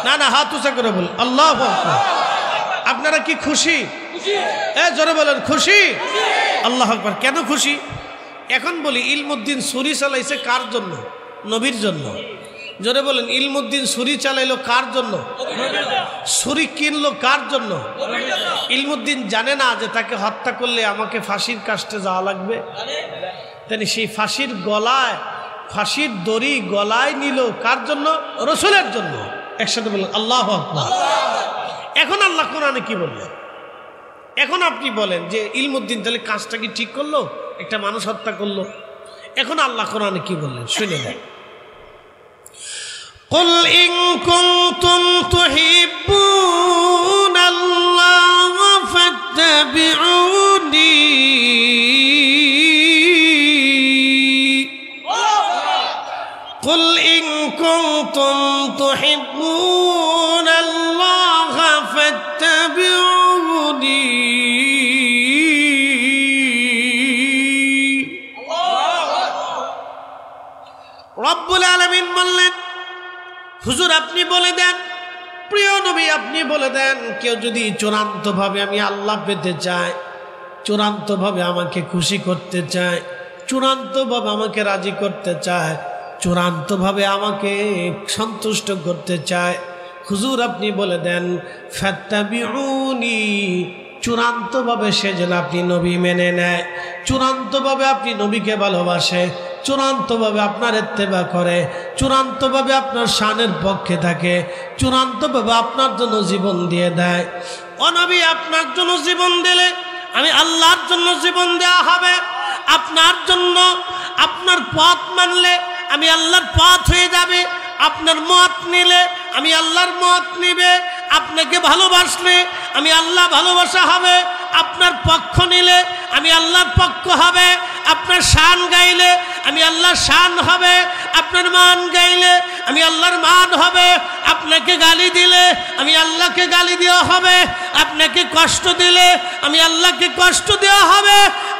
না না, হাত উঁচা করে বলেন আল্লাহু আকবার। আপনারা কি খুশি? জোরে বলেন খুশি। আল্লাহু আকবার। কেন খুশি? এখন বলি, ইলমুদ্দিন ছুরি চালাইছে কার জন্য? নবীর জন্য। জোরে বলেন, ইলমুদ্দিন ছুরি চালাইলো কার জন্য? ছুরি কিনলো কার জন্য? ইলমুদ্দিন জানে না যে তাকে হত্যা করলে আমাকে ফাঁসির কাস্টে যাওয়া লাগবে। তাই সেই ফাঁসির দড়ি গলায় নিল কার জন্য? রসুলের জন্য। একসাথে বলেন আল্লাহু আকবার। এখন আল্লাহ কোরআনে কি বললেন? এখন আপনি বলেন যে ইলমুদ্দিন তাহলে কাজটা কি ঠিক করলো? একটা মানুষ হত্যা করলো। এখন আল্লাহ কোরআনে কি বললেন শুনে নেন। قل إن كنتم تحبون الله فاتبعوني قل إن كنتم تحبون الله فاتبعوني রব্বুল আলামিন বললেন, হুজুর আপনি বলে দেন, প্রিয় নবী আপনি বলে দেন, কেউ যদি চূড়ান্তভাবে আমি আল্লাহ পেতে চায়, চূড়ান্তভাবে আমাকে খুশি করতে চায়, চূড়ান্তভাবে আমাকে রাজি করতে চায়, চূড়ান্তভাবে আমাকে সন্তুষ্ট করতে চায়, হুজুর আপনি বলে দেন ফাত্তাবিউনি, চূড়ান্তভাবে সে যেন আপনি নবী মেনে নেয়, চূড়ান্তভাবে আপনি নবীকে ভালোবাসে, চূড়ান্তভাবে আপনার ইত্তেবা করে, চূড়ান্তভাবে আপনার শানের পক্ষে থাকে, চূড়ান্তভাবে আপনার জন্য জীবন দিয়ে দেয়। ও নবী, আপনার জন্য জীবন দিলে আমি আল্লাহর জন্য জীবন দেওয়া হবে। আপনার জন্য, আপনার পথ মানলে আমি আল্লাহর পথ হয়ে যাবে। আপনার মত নিলে আমি আল্লাহর মত নিবে। আপনাকে ভালোবাসলে আমি আল্লাহ ভালোবাসা হবে। আপনার পক্ষ নিলে আমি আল্লাহর পক্ষ হবে। আপনার শান গাইলে আমি আল্লাহর শান হবে। আপনার মান গাইলে আমি আল্লাহর মান হবে। আপনাকে গালি দিলে আমি আল্লাহকে গালি দেওয়া হবে। আপনাকে কষ্ট দিলে আমি আল্লাহকে কষ্ট দেওয়া হবে।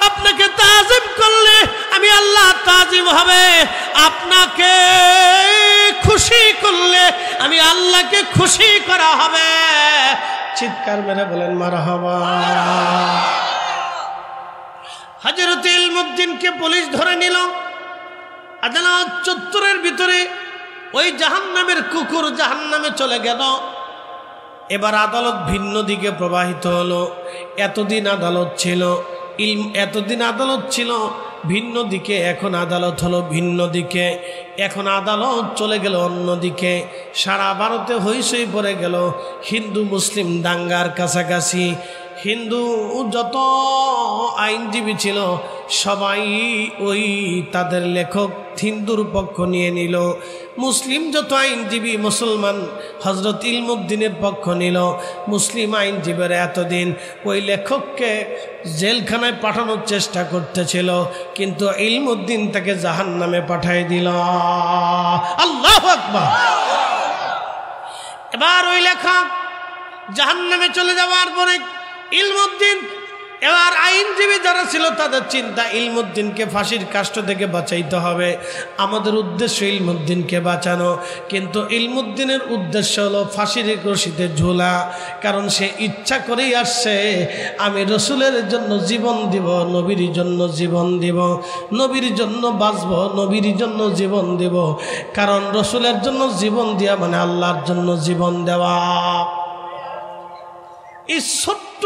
আপনাকে তাজিম করলে আমি আল্লাহ তাজিম হবে। আপনাকে খুশি করলে আমি আল্লাহকে খুশি করা হবে। চিৎকার মেরে বলেন মারহাবা। হযরত ইলমুদ্দিনকে পুলিশ ধরে নিল। আদালত চত্বরের ভিতরে ওই জাহান্নামের কুকুর জাহান্নামে চলে গেল। এবার আদালত ভিন্ন দিকে প্রবাহিত হলো। এতদিন আদালত ছিল ভিন্ন দিকে, এখন আদালত হলো ভিন্ন দিকে। এখন আদালত চলে গেল অন্যদিকে। সারা ভারতে হইচই পড়ে গেল। হিন্দু মুসলিম দাঙ্গার কাছাকাছি। হিন্দু যত আইনজীবী ছিল সবাই ওই তাদের লেখক হিন্দুর পক্ষ নিয়ে নিল, মুসলিম যত আইনজীবী মুসলমান হজরত ইলমুদ্দিনের পক্ষ নিল। মুসলিম আইনজীবীরা এতদিন ওই লেখককে জেলখানায় পাঠানোর চেষ্টা করতেছিল, কিন্তু ইলমুদ্দিন তাকে জাহান্নামে পাঠিয়ে দিল। আল্লাহু আকবার। এবার ওই লেখক জাহান্নামে চলে যাওয়ার পরে ইলমুদ্দিন, এবার আইনজীবী যারা ছিল তাদের চিন্তা ইলমুদ্দিনকে ফাঁসির কাষ্ঠ থেকে বাঁচাইতে হবে, আমাদের উদ্দেশ্য ইলমুদ্দিনকে বাঁচানো। কিন্তু ইলমুদ্দিনের উদ্দেশ্য হলো ফাঁসির রশিতে ঝোলা, কারণ সে ইচ্ছা করেই আসছে আমি রসুলের জন্য জীবন দিব, নবীর জন্য জীবন দিব, নবীর জন্য বাঁচব, নবীর জন্য জীবন দিব। কারণ রসুলের জন্য জীবন দেওয়া মানে আল্লাহর জন্য জীবন দেওয়া। এই ছোট্ট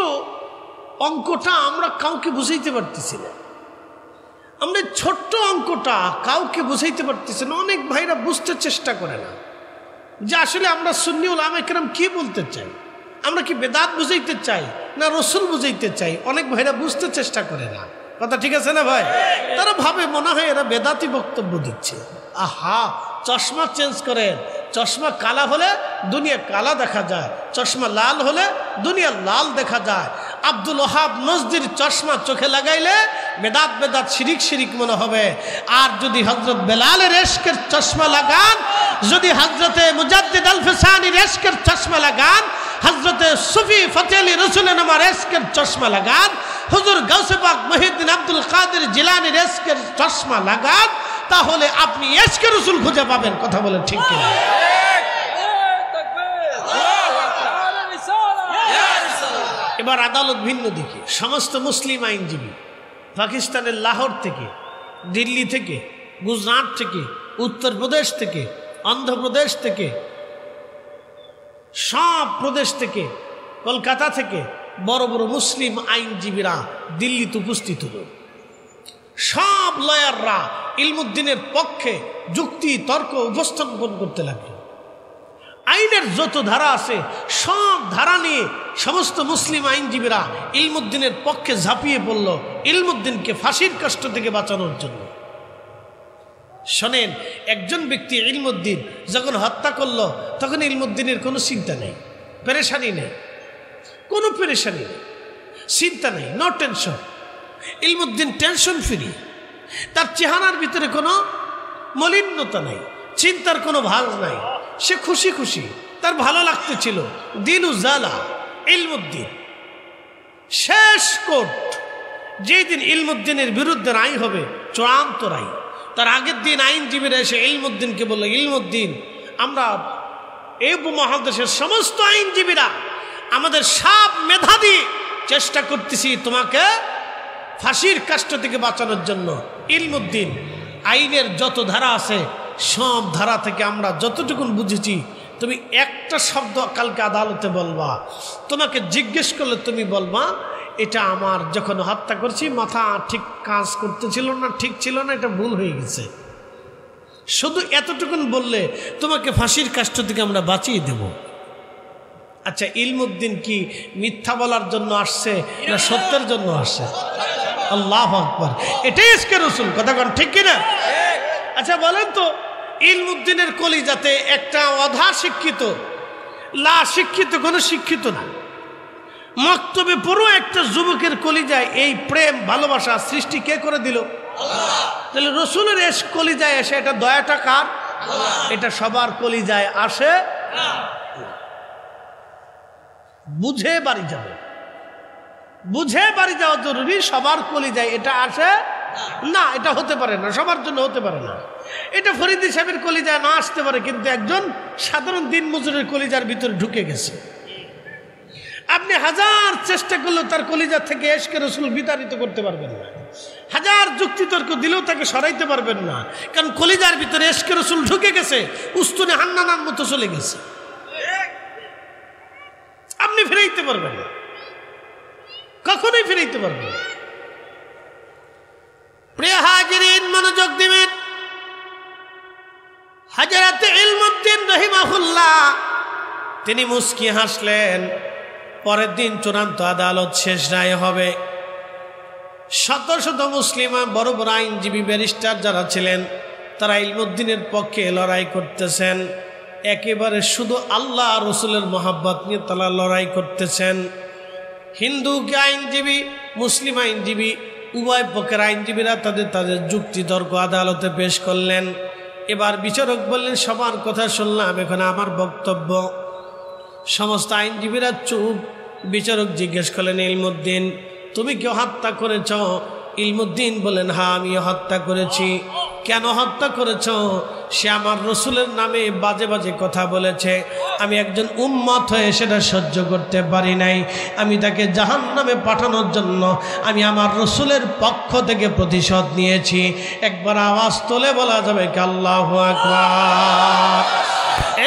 অঙ্কটা আমরা কাউকে বুঝাইতে পারতেছি না, আমরা ছোট্ট অঙ্কটা কাউকে বুঝাইতে পারতেছি না। অনেক ভাইরা বুঝতে চেষ্টা করে না যে আসলে আমরা সুন্নি উলামায়ে কেরাম কি বলতে চাই, আমরা কি বেদাত বুঝাইতে চাই না রসুল বুঝাইতে চাই। অনেক ভাইরা বুঝতে চেষ্টা করে না, কথা ঠিক আছে না ভাই? তারা ভাবে মনে হয় এরা বেদাতি বক্তব্য দিচ্ছে। আহা, চশমা চেঞ্জ করেন, চশমা কালা হলে দুনিয়া কালা দেখা যায়, চশমা লাল হলে দুনিয়া লাল দেখা যায়। আব্দুল ওহাব নজদির চশমা চোখে লাগাইলে বেদাত বেদাত শিরিক শিরিক মনে হবে। আর যদি হজরত বেলালের ইশকের চশমা লাগান, যদি হজরতে মুজাদ্দিদ আল ফিসানির ইশকের চশমা লাগান, হজরতে সুফি ফতেহ আলী রসুলের নামার ইশকের চশমা লাগান, হুজুর গাউসে পাক মহিউদ্দিন আব্দুল কাদের জিলানীর ইশকের চশমা লাগান, তাহলে আপনি ইশকে রসুল খুঁজে পাবেন। কথা বলেন ঠিক কিনা? এবার আদালত ভিন্ন দিকে। সমস্ত মুসলিম আইনজীবী পাকিস্তানের লাহোর থেকে, দিল্লি থেকে, গুজরাট থেকে, উত্তরপ্রদেশ থেকে, অন্ধ্রপ্রদেশ থেকে, সব প্রদেশ থেকে, কলকাতা থেকে বড় বড় মুসলিম আইনজীবীরা দিল্লিতে উপস্থিত হল। সব লয়াররা ইলমুদ্দিনের পক্ষে যুক্তি তর্ক উপস্থাপন করতে লাগলো। আইনের যত ধারা আছে সব ধারা নিয়ে সমস্ত মুসলিম আইনজীবীরা ইলমুদ্দিনের পক্ষে ঝাঁপিয়ে পড়ল ইলমুদ্দিনকে ফাঁসির কষ্ট থেকে বাঁচানোর জন্য। শোনেন, একজন ব্যক্তি ইলমুদ্দিন যখন হত্যা করলো তখন ইলমুদ্দিনের কোনো চিন্তা নেই, পেরেশানি নেই, কোনো পেরেশানি নেই, চিন্তা নেই, নো টেনশন। ইলমুদ্দিন টেনশন ফ্রি, তার চেহারার ভিতরে কোনো মলিনতা নাই, চিন্তার কোনো ভাগ নাই, সে খুশি খুশি, তার ভালো লাগতেছিল। দিল উজালা ইলমুদ্দিন। শেষ কোর্ট যেই দিন ইলমুদ্দিনের বিরুদ্ধে রায় হবে, চূড়ান্ত রায়, তার আগের দিন আইনজীবীরা এসে ইলমুদ্দিনকে বলল, ইলমুদ্দিন, আমরা এই উপমহাদেশের সমস্ত আইনজীবীরা আমাদের সব মেধা দিয়ে চেষ্টা করতেছি তোমাকে ফাঁসির কাষ্ঠ থেকে বাঁচানোর জন্য। ইলমুদ্দিন, আইনের যত ধারা আছে সব ধারা থেকে আমরা যতটুকুন বুঝেছি, তুমি একটা শব্দ কালকে আদালতে বলবা, তোমাকে জিজ্ঞেস করলে তুমি বলবা এটা আমার যখন হত্যা করছি মাথা ঠিক কাজ করতেছিল না, ঠিক ছিল না, এটা ভুল হয়ে গেছে। শুধু এতটুকুন বললে তোমাকে ফাঁসির কাষ্ঠ থেকে আমরা বাঁচিয়ে দেব। আচ্ছা, ইলমুদ্দিন কি মিথ্যা বলার জন্য আসছে না সত্যের জন্য আসছে? আল্লাহু আকবার। এটাই ইশকে রাসূল, কথা কোন ঠিক কিনা? আচ্ছা বলেন তো, ইলমুদ্দিনের কলিজাতে একটা অধা শিক্ষিত, লা শিক্ষিত, কোনো শিক্ষিত না, মক্তবে পুরো একটা যুবকের কলিজায় এই প্রেম ভালোবাসা সৃষ্টি কে করে দিল? তাহলে রসুলের কলিজায় এসে এটা দয়াটা কার? এটা সবার কলিজায় আসে। বুঝে বাড়ি যাবে, বুঝে বাড়ি যাওয়া জরুরি। সবার কলিজায় এটা আসে না, এটা হতে পারে না, সবার জন্য হতে পারে না। এটা ফরিদি সাহেবের কলিজায় না আসতে পারে, কিন্তু একজন সাধারণ দিনমজুরের কলিজার ভিতরে ঢুকে গেছে। আপনি হাজার চেষ্টা করলেও তার কলিজা থেকে ইশকে রাসূল বিতাড়িত করতে পারবেন না, হাজার যুক্তিতর্ক দিলেও তাকে সরাইতে পারবেন না, কারণ কলিজার ভিতরে ইশকে রাসূল ঢুকে গেছে, উস্তুনে হান্নানার মতো চলে গেছে, আপনি ফিরাইতে পারবেন না, কখনোই ফিরাইতে পারবেন না। প্রিয় হাজিরিন, মনোযোগ দিবেন। হযরত ইলমুদ্দিন রাহিমাহুল্লাহ তিনি মুস্কি হাসলেন। পরের দিন চূড়ান্ত আদালত, শেষ রায় হবে। শত শত মুসলিম বড় বড় আইনজীবী ব্যারিস্টার যারা ছিলেন তারা ইলমুদ্দিনের পক্ষে লড়াই করতেছেন। একেবারে শুধু আল্লাহ রসুলের মহাব্বত নিয়ে তারা লড়াই করতেছেন। হিন্দুকে আইনজীবী, মুসলিম আইনজীবী, উভয় পক্ষের আইনজীবীরা তাদের যুক্তি তর্ক আদালতে পেশ করলেন। এবার বিচারক বললেন, সবার কথা শুনলাম, এখন আমার বক্তব্য। সমস্ত আইনজীবীরা চুপ। বিচারক জিজ্ঞেস করলেন, ইলমুদ্দিন তুমি কেউ হত্যা করেছ? ইলমুদ্দিন বলেন, হ্যাঁ আমি হত্যা করেছি। কেন হত্যা করেছ? সে আমার রসুলের নামে বাজে বাজে কথা বলেছে, আমি একজন উম্মত হয়ে সেটা সহ্য করতে পারি নাই। আমি তাকে জাহান্নামে পাঠানোর জন্য আমি আমার রসুলের পক্ষ থেকে প্রতিশোধ নিয়েছি। একবার আওয়াজ তোলে বলা যাবে কি আল্লাহু আকবার।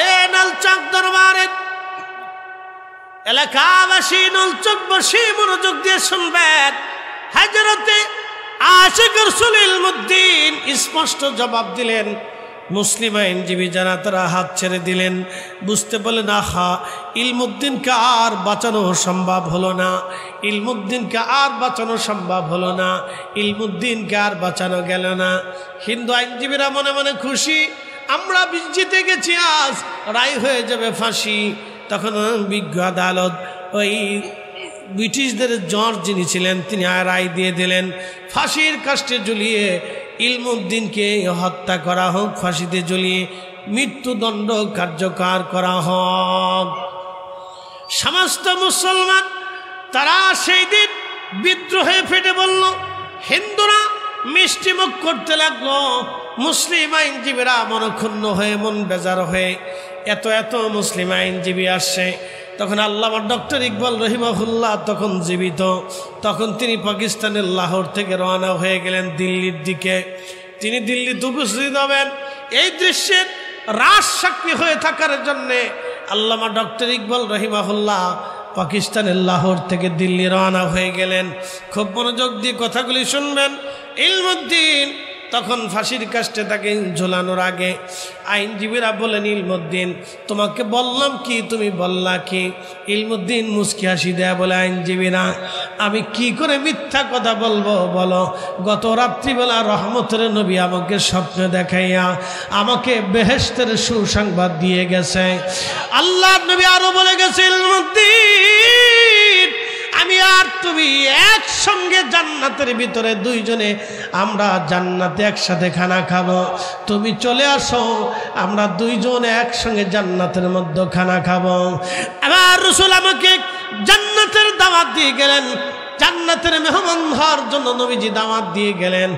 এ নলচক দরবারের এলাকাবাসী, নলচকবাসী মনোযোগ দিয়ে শুনবেন। হযরতে আশিক রাসূল ইলমুদ্দিন স্পষ্ট জবাব দিলেন। মুসলিম আইনজীবী যারা তারা হাত ছেড়ে দিলেন, বুঝতে পারলেন আহা ইলমুদ্দিনকে আর বাঁচানো সম্ভব হলো না, ইলমুদ্দিনকে আর বাঁচানো সম্ভব হলো না, ইলমুদ্দিনকে আর বাঁচানো গেল না। হিন্দু আইনজীবীরা মনে মনে খুশি, আমরা জিতে গেছি, আজ রায় হয়ে যাবে ফাঁসি। তখন বিজ্ঞ আদালত ওই ব্রিটিশদের জজ যিনি ছিলেন তিনি রায় দিয়ে দিলেন, ফাঁসির কাস্টে ঝুলিয়ে ইলমুদ্দিনকে হত্যা করা হোক, ফাঁসিতে ঝুলিয়ে মৃত্যুদণ্ড কার্যকর করা হোক। সমস্ত মুসলমান তারা সেই দিন বিদ্রোহে ফেটে বলল। হিন্দুরা মিষ্টিমুখ করতে লাগলো, মুসলিম আইনজীবীরা মনক্ষুণ্ণ হয়ে, মন বেজার হয়ে, এত মুসলিম আইনজীবী আসছে। তখন আল্লামা ডক্টর ইকবাল রহিমাহুল্লাহ তখন জীবিত। তখন তিনি পাকিস্তানের লাহোর থেকে রওনা হয়ে গেলেন দিল্লির দিকে। তিনি দিল্লিতে উপস্থিত হবেন। এই দৃশ্যের রাজ সাক্ষী হয়ে থাকার জন্যে আল্লামা ডক্টর ইকবাল রহিমাহুল্লাহ পাকিস্তানের লাহোর থেকে দিল্লি রওনা হয়ে গেলেন। খুব মনোযোগ দিয়ে কথাগুলি শুনবেন। ইলমুদ্দিন তখন ফাঁসির কাস্টে তাকে ঝোলানোর আগে আইনজীবীরা বলেন, ইলমুদ্দিন তোমাকে বললাম কি, তুমি বললা কি? ইলমুদ্দিন মুচকি হাসি দেয়া বলে, আইনজীবীরা আমি কি করে মিথ্যা কথা বলবো বলো? গত রাত্রিবেলা রহমতের নবী আমাকে স্বপ্ন দেখাইয়া আমাকে বেহেশতের সুসংবাদ দিয়ে গেছে। আল্লাহর নবী আরো বলে গেছে, ইলমুদ্দিন আমি আর তুমি একসঙ্গে জান্নাতের ভিতরে দুইজনে আমরা জান্নাতে একসাথে খানা খাবো। তুমি চলে আসো, আমরা দুইজন একসঙ্গে জান্নাতের মধ্যে খানা খাবো। আবার রাসূল আমাকে জান্নাতের দাওয়াত দিয়ে গেলেন, জান্নাতের মেহমান হওয়ার জন্য নবীজি দাওয়াত দিয়ে গেলেন।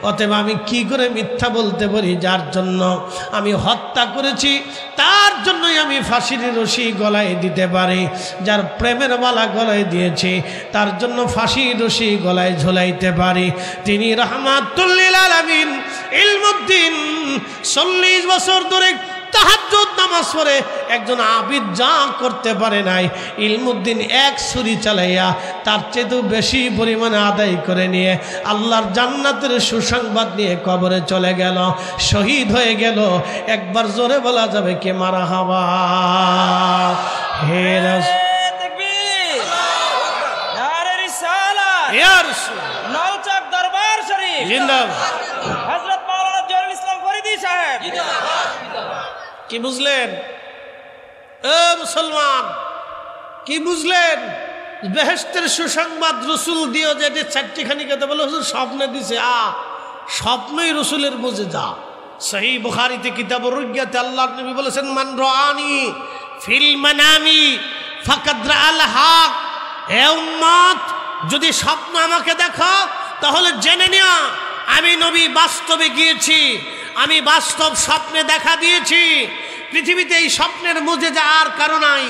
অতএব আমি কি করে মিথ্যা বলতে পারি? যার জন্য আমি হত্যা করেছি তার জন্যই আমি ফাঁসির রশি গলায় দিতে পারি। যার প্রেমের মালা গলায় দিয়েছি তার জন্য ফাঁসির রশি গলায় ঝোলাইতে পারি। তিনি রাহমাতুল লিল আলামিন ইলমুদ্দিন 40 বছর ধরে তাহাজ্জুদ নামাজ পড়ে একজন আবিদ যা করতে পারে নাই, ইলমুদ্দিন এক ছুরি চালাইয়া তার চেয়েও বেশি পরিমাণে আদায় করে নিয়ে আল্লাহর জান্নাতের সুসংবাদ নিয়ে কবরে চলে গেল, শহীদ হয়ে গেল। একবার জোরে বলা যাবে কে মারহাবা। হে তাকবীর, নারে রিসালাত, ইয়া রাসূল, নলচক দরবার শরীফ জিন্দাবাদ। হযরত মাওলানা জহুরুল ইসলাম ফরিদী সাহেব জিন্দাবাদ। কি বুঝলেন এ মুসলমান? কি বুঝলেন? বেহেশতের সুসংবাদ রসুল দিও যে চারটিখানি কথা বলে হুজুর স্বপ্নে দিছে। স্বপ্নই রসুলের মুজিজা। সহিহ বুখারীতে কিতাবুর রুইয়াতে আল্লাহর নবী বলেছেন, মান রাআনি ফিল মানামি ফাকাদ রাআল হক। হে উম্মত, যদি স্বপ্ন আমাকে দেখো তাহলে জেনে নিও আমি নবী বাস্তবে গিয়েছি, আমি বাস্তব স্বপ্নে দেখা দিয়েছি। পৃথিবীতে এই স্বপ্নের মুজিজা আর কারো নাই,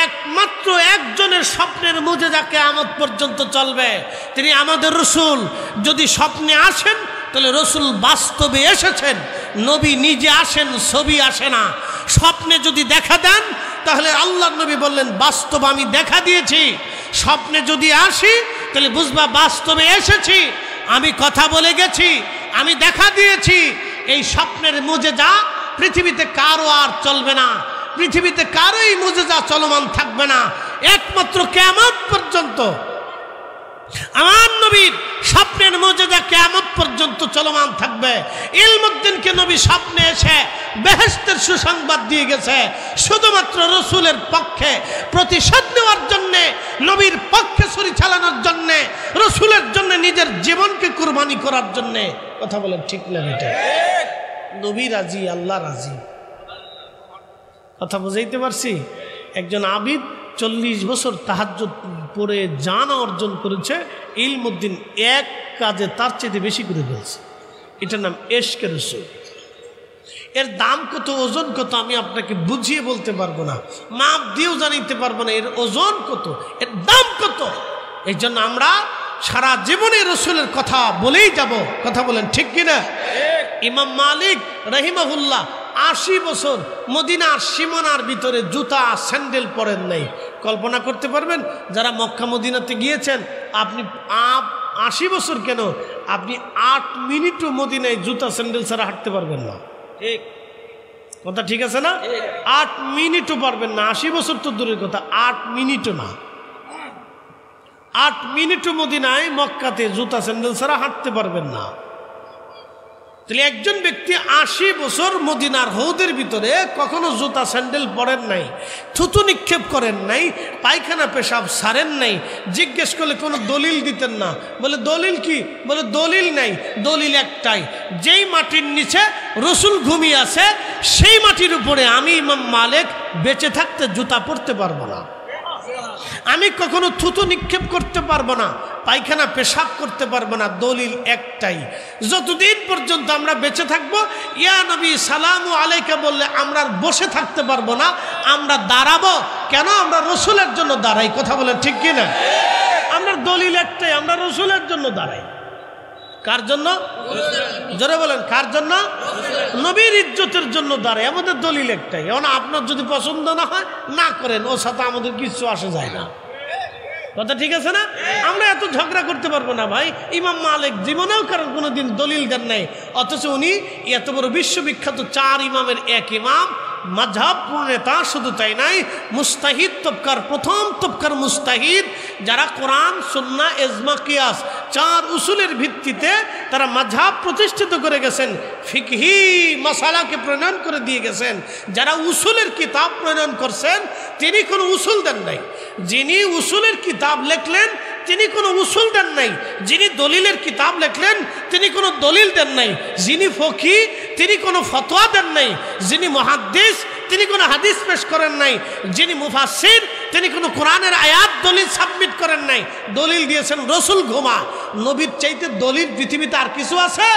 একমাত্র একজনের স্বপ্নের মুজিজা কিয়ামত পর্যন্ত চলবে, তিনি আমাদের রসুল। যদি স্বপ্নে আসেন তাহলে রসুল বাস্তবে এসেছেন, নবী নিজে আসেন, ছবি আসে না। স্বপ্নে যদি দেখা দেন তাহলে আল্লাহর নবী বললেন বাস্তব আমি দেখা দিয়েছি। স্বপ্নে যদি আসি তাহলে বুঝবা বাস্তবে এসেছি, আমি কথা বলে গেছি, আমি দেখা দিয়েছি। এই স্বপ্নের মুজিজা পৃথিবীতে কারো আর চলবে না, পৃথিবীতে কারোই মুজিজা চলমান থাকবে না। একমাত্র কিয়ামত পর্যন্ত। আমার নবীর স্বপ্নের মুজিজা কিয়ামত পর্যন্ত চলমান থাকবে। ইলমুদ্দিনকে নবী স্বপ্নে এসে বেহেশতের সুসংবাদ দিয়ে গেছে শুধুমাত্র রসুলের পক্ষে প্রতিশোধ নেওয়ার জন্যে, নবীর পক্ষে ছুরি চালানোর জন্যে, রসুলের জন্য নিজের জীবনকে কুরবানি করার জন্যে। কথা বলেন ঠিক না বেটা? নবী রাজি, আল্লাহ রাজি। কথা বুঝাইতে পারছি? একজন আবিদ 40 বছর তাহাজ্জুদ পড়ে জান অর্জন করেছে, ইলমুদ্দিন এক কাজে তার চেয়ে বেশি করে ফেলছে। এটার নাম এশকে রসুল। এর দাম কত, ওজন কত আমি আপনাকে বুঝিয়ে বলতে পারবো না, মাপ দিয়েও জানাইতে পারবো না এর ওজন কত, এর দাম কত। এই জন্য আমরা সারা জীবনে রসুলের কথা বলেই যাব। কথা বলেন ঠিক কিনা? ইমাম মালিক রাহিমাহুল্লাহ 80 বছর মদিনার সীমানার ভিতরে জুতা স্যান্ডেল পরেন নাই। কল্পনা করতে পারবেন? যারা মক্কা মদিনাতে গিয়েছেন, আপনি 80 বছর কেন, আপনি 8 মিনিটও মদিনায় জুতা স্যান্ডেল ছাড়া হাঁটতে পারবেন না। ঠিক কথা ঠিক আছে না? 8 মিনিটও পারবেন না। 80 বছর তো দূরের কথা, 8 মিনিটও না। 8 মিনিটও মদিনায় মক্কাতে জুতা স্যান্ডেল ছাড়া হাঁটতে পারবেন না। তাহলে একজন ব্যক্তি 80 বছর মদিনার হৌদের ভিতরে কখনো জুতা স্যান্ডেল পরেন নাই, থুতু নিক্ষেপ করেন নাই, পায়খানা পেশাব সারেন নাই। জিজ্ঞেস করলে কোনো দলিল দিতেন না। বলে দলিল কি? বলে দলিল নাই, দলিল একটাই, যেই মাটির নিচে রসুল ঘুমিয়ে আছে সেই মাটির উপরে আমি ইমাম মালিক বেঁচে থাকতে জুতা পরতে পারবো না, আমি কখনো থুতু নিক্ষেপ করতে পারবো না, পায়খানা পেশাব করতে পারবো না। দলিল একটাই, যতদিন পর্যন্ত আমরা বেঁচে থাকবো ইয়া নবী সালামু আলাইকা বললে আমরা বসে থাকতে পারবো না, আমরা দাঁড়াবো। কেন? আমরা রসুলের জন্য দাঁড়াই। কথা বলেন ঠিক কিনা? আমরা দলিল একটাই, আমরা রসুলের জন্য দাঁড়াই। কার জন্য? জোরে বলেন, কার জন্য? নবীর ইজ্জতের জন্য দাঁড়াই। আমাদের দলিল একটাই। এখন আপনার যদি পছন্দ না হয় না করেন, ওর সাথে আমাদের কিছু আসে যায় না। কথা ঠিক আছে না? আমরা এত ঝগড়া করতে পারবো না ভাই। ইমাম মালিক জীবনেও কারণ কোনোদিন দলিল দেন নাই, অথচ উনি এত বড় বিশ্ববিখ্যাত 4 ইমামের এক ইমাম, মাযহাব প্রণেতা। শুধু তাই নাই, মুস্তাহিদ তবকার প্রথম তবকার মুস্তাহিদ, যারা কোরআন সুন্নাহ ইজমা কিয়াস 4 উসুলের ভিত্তিতে তারা মাযহাব প্রতিষ্ঠিত করে গেছেন, ফিকহি মাসালাকে প্রণয়ন করে দিয়ে গেছেন। যারা উসুলের কিতাব প্রণয়ন করছেন তিনি কোনো উসুল দেন নাই। যিনি উসুলের কিতাব লেখলেন তিনি কোনো উসুল দেন নাই। যিনি দলিলের কিতাব লেখলেন তিনি কোনো দলিল দেন নাই। যিনি ফকি তিনি কোনো ফতোয়া দেন নাই। যিনি মুহাদ্দিস তিনি কোনো হাদিস পেশ করেন নাই। যিনি মুফাসসির তিনি কোনো কোরআনের আয়াত দলিল সাবমিট করেন নাই। দলিল দিয়েছেন রসুল ঘুমা। নবীর চাইতে দলিল পৃথিবীতে আর কিছু আছে?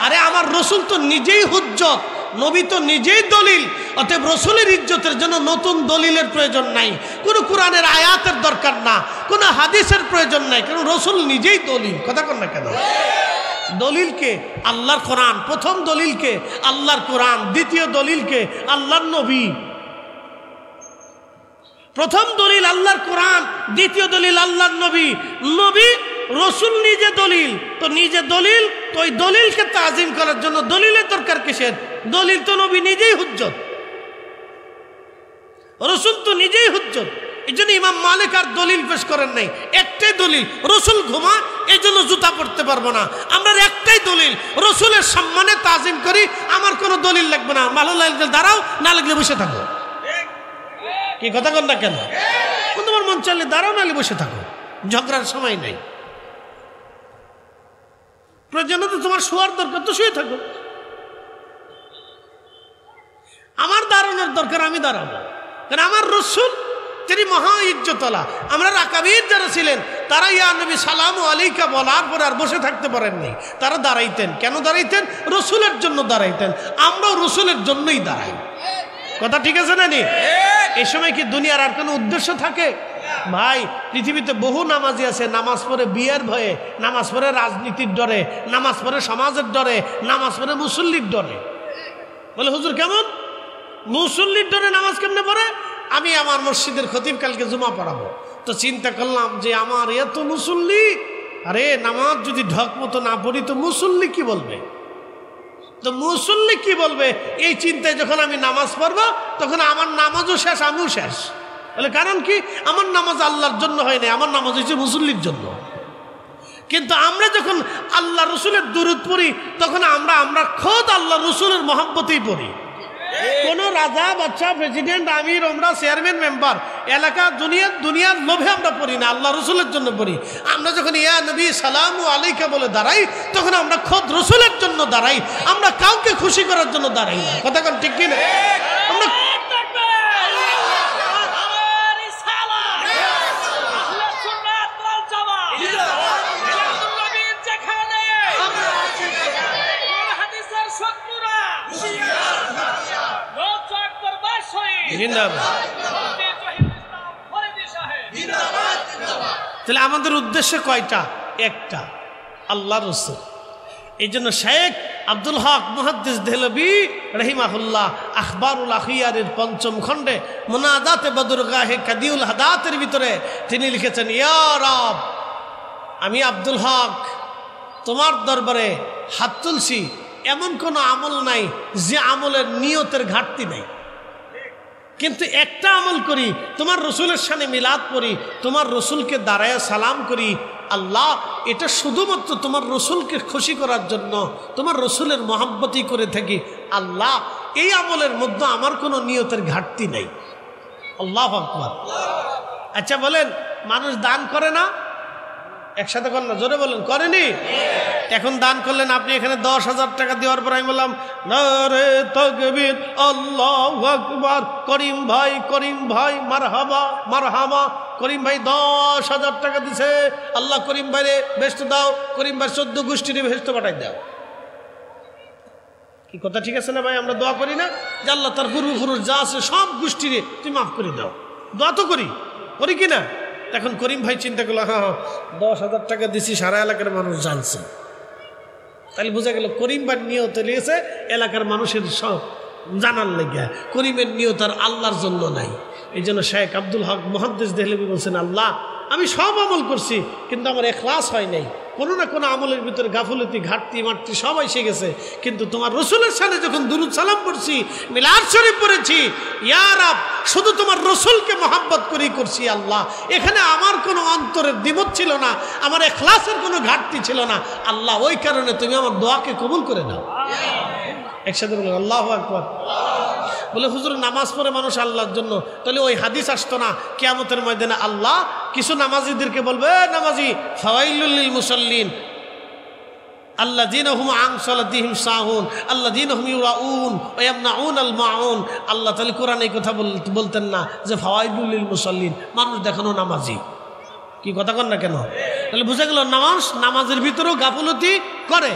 আরে আমার রসুল তো নিজেই হুজ্জত, নবী তো নিজেই দলিল। অতএব রসুলের ইজ্জতের জন্য নতুন দলিলের প্রয়োজন নাই, কোনো কোরআনের আয়াতের দরকার না, কোনো হাদিসের প্রয়োজন নাই, কারণ রসুল নিজেই দলিল। কথা কন না কেন? দলিলকে আল্লাহর কোরআন, প্রথম দলিলকে আল্লাহর কোরআন, দ্বিতীয় দলিলকে আল্লাহর নবী। প্রথম দলিল আল্লাহর কোরআন, দ্বিতীয় দলিল আল্লাহর নবী। নবী রসুল নিজে দলিল, তো নিজে দলিল, তো ওই দলিলকে তাজিম করার জন্য দলিলের দরকার কিসের? দলিল তো নবী নিজেই হুজ্জত, রসুল তো নিজেই হুজ্জত। এই জন্য ইমাম মালিক আর দলিল পেশ করেন নাই, একটাই দলিল, রসুল ঘুমা, এই জন্য জুতা পড়তে পারবো না। আমরা একটাই দলিল, রসুলের সম্মানে তাজিম করি, আমার কোনো দলিল লাগবে না। ভালো লাগলে দাঁড়াও, না লাগলে বসে থাকো। কি কথা কন না কেন? তোমার মন চাইলে দাঁড়াও, নাহলে বসে থাকো, ঝগড়ার সময় নাই। প্রয়োজন তো তোমার শোয়ার দরকার, তো শুয়ে থাকো। আমার দাঁড়ানোর দরকার, আমি দাঁড়াবো, কারণ আমার রসুল তিনি মহা ইজ্জতওয়ালা। আমরা আকাবির যারা ছিলেন তারা ইয়া নবী সালামু আলাইকা বলার পরে আর বসে থাকতে পারেননি, তারা দাঁড়াইতেন। কেন দাঁড়াইতেন? রসুলের জন্য দাঁড়াইতেন। আমরাও রসুলের জন্যই দাঁড়াই। কথা ঠিক আছে না? নি এই সময় কি দুনিয়ার আর কোনো উদ্দেশ্য থাকে? ভাই, পৃথিবীতে বহু নামাজি আছে, নামাজ পড়ে বিয়ের ভয়ে, নামাজ পড়ে রাজনীতির ডরে, নামাজ পড়ে সমাজের ডরে, নামাজ পড়ে মুসল্লির ডরে। বলে হুজুর কেমন? মুসল্লির ডরে নামাজ কেমনে পড়ে? আমি আমার মসজিদের খতিব কালকে জুমা পড়াবো, তো চিন্তা করলাম যে আমার এত মুসল্লি, আরে নামাজ যদি ঢক মতো না পড়ি তো মুসল্লি কি বলবে? তো মুসল্লি কি বলবে এই চিন্তায় যখন আমি নামাজ পড়বো, তখন আমার নামাজও শেষ, আমিও শেষ। বলে কারণ কি? আমার নামাজ আল্লাহর জন্য হয় না, আমার নামাজ হচ্ছে মুসল্লির জন্য। কিন্তু আমরা যখন আল্লাহ রসুলের দুরূদ পড়ি তখন আমরা খোদ আল্লাহ রসুলের মহব্বতেই পড়ি। কোন রাজা, বাচ্চা, প্রেসিডেন্ট, আমির, আমরা চেয়ারম্যান, মেম্বার, এলাকা, দুনিয়ার লোভে আমরা পড়ি না, আল্লাহ রসুলের জন্য পড়ি। আমরা যখন ইয়া নবী সালামু আলাইকা বলে দাঁড়াই তখন আমরা খোদ রসুলের জন্য দাঁড়াই, আমরা কাউকে খুশি করার জন্য দাঁড়াই না। কথা কোন ঠিক কিনা? আমরা তাহলে আমাদের উদ্দেশ্য কয়টা? একটা, আল্লাহ রসুল। এই জন্য শেখ আব্দুল হক মুহাদ্দিস দেহলভী রহিমাহুল্লাহ আখবারুল আখিয়ারের ৫ম খণ্ডে মুনাজাতে বদরগাহে কাদিউল হাদাতের ভিতরে তিনি লিখেছেন, ইয়া রব, আমি আব্দুল হক তোমার দরবারে হাত তুলছি, এমন কোনো আমল নাই যে আমলের নিয়তের ঘাটতি নাই, কিন্তু একটা আমল করি, তোমার রসুলের সামনে মিলাদ পড়ি, তোমার রসুলকে দাঁড়ায় সালাম করি। আল্লাহ, এটা শুধুমাত্র তোমার রসুলকে খুশি করার জন্য, তোমার রসুলের মহব্বতই করে থাকি। আল্লাহ, এই আমলের মধ্যে আমার কোনো নিয়তের ঘাটতি নাই। আল্লাহু আকবার। আচ্ছা বলেন, মানুষ দান করে না? একসাথে করেন না, জোরে বলেন, করেনি? এখন দান করলেন আপনি, এখানে 10,000 টাকা দেওয়ার পর আমি বললাম নারে তাকবীর, আল্লাহু আকবার, করিম ভাই মারহাবা মারহাবা। করিম ভাই 10,000 টাকা দিছে, আল্লাহ করিম ভাইরে বেহেশত দাও, করিম ভাই 14 গোষ্ঠীর বেহেশত পাঠাই দাও। কি কথা ঠিক আছে না ভাই? আমরা দোয়া করি না যে আল্লাহ তার পূর্বপুরুষ যা আছে সব গোষ্ঠীরে তুই মাফ করে দাও? দোয়া তো করি কি না? এখন করিম ভাই চিন্তা করলো, হ্যাঁ 10,000 টাকা দিছি, সারা এলাকার মানুষ জানছে। তাহলে বোঝা গেল করিম ভাই নিয়ত লিয়েছে এলাকার মানুষের সব জানার লেগে, করিমের নিয়ত আর আল্লাহর জন্য নাই। এই জন্য শেখ আব্দুল হক মুহাদ্দিস দেহলভী বলছেন, আল্লাহ, আমি সব আমল করছি কিন্তু আমার ইখলাস হয় নাই, কোনো না কোনো আমলের ভিতরে গাফলতি, ঘাটতি মাটতি সব এসে গেছে। কিন্তু তোমার রসুলের সাথে যখন দুরূদ সালাম পড়ছি, মিলাদ শরীফ পড়েছি, ইয়া রব, শুধু তোমার রসুলকে মহব্বত করেই করছি। আল্লাহ, এখানে আমার কোনো অন্তরের দ্বিমত ছিল না, আমার ইখলাসের কোনো ঘাটতি ছিল না। আল্লাহ, ওই কারণে তুমি আমার দোয়াকে কবুল করে নাও। একসাথে বলুন আল্লাহু আকবার। বলে হুজুর, নামাজ পড়ে মানুষ আল্লাহর জন্য, তাহলে ওই হাদিস আসতো না কিয়ামতের ময়দানে আল্লাহ কিছু নামাজিদেরকে বলবে, নামাজি ফাওয়াইলুল লিল মুসাল্লিন আল্লাযীনা হুম আন সালাতিহিম সাহুন আল্লাযীনা হুম ইউরাউন ওয়া ইয়ামনাউনাল মাউন। আল্লাহ তাআলা কোরআনে এই কথা বলতেন না যে ফাওয়াইলুল লিল মুসাল্লিন, মানুষ দেখানো নামাজি? কি কথা কন না কেন? তাহলে বুঝা গেল নামাজের ভিতরেও গাফলতি করে।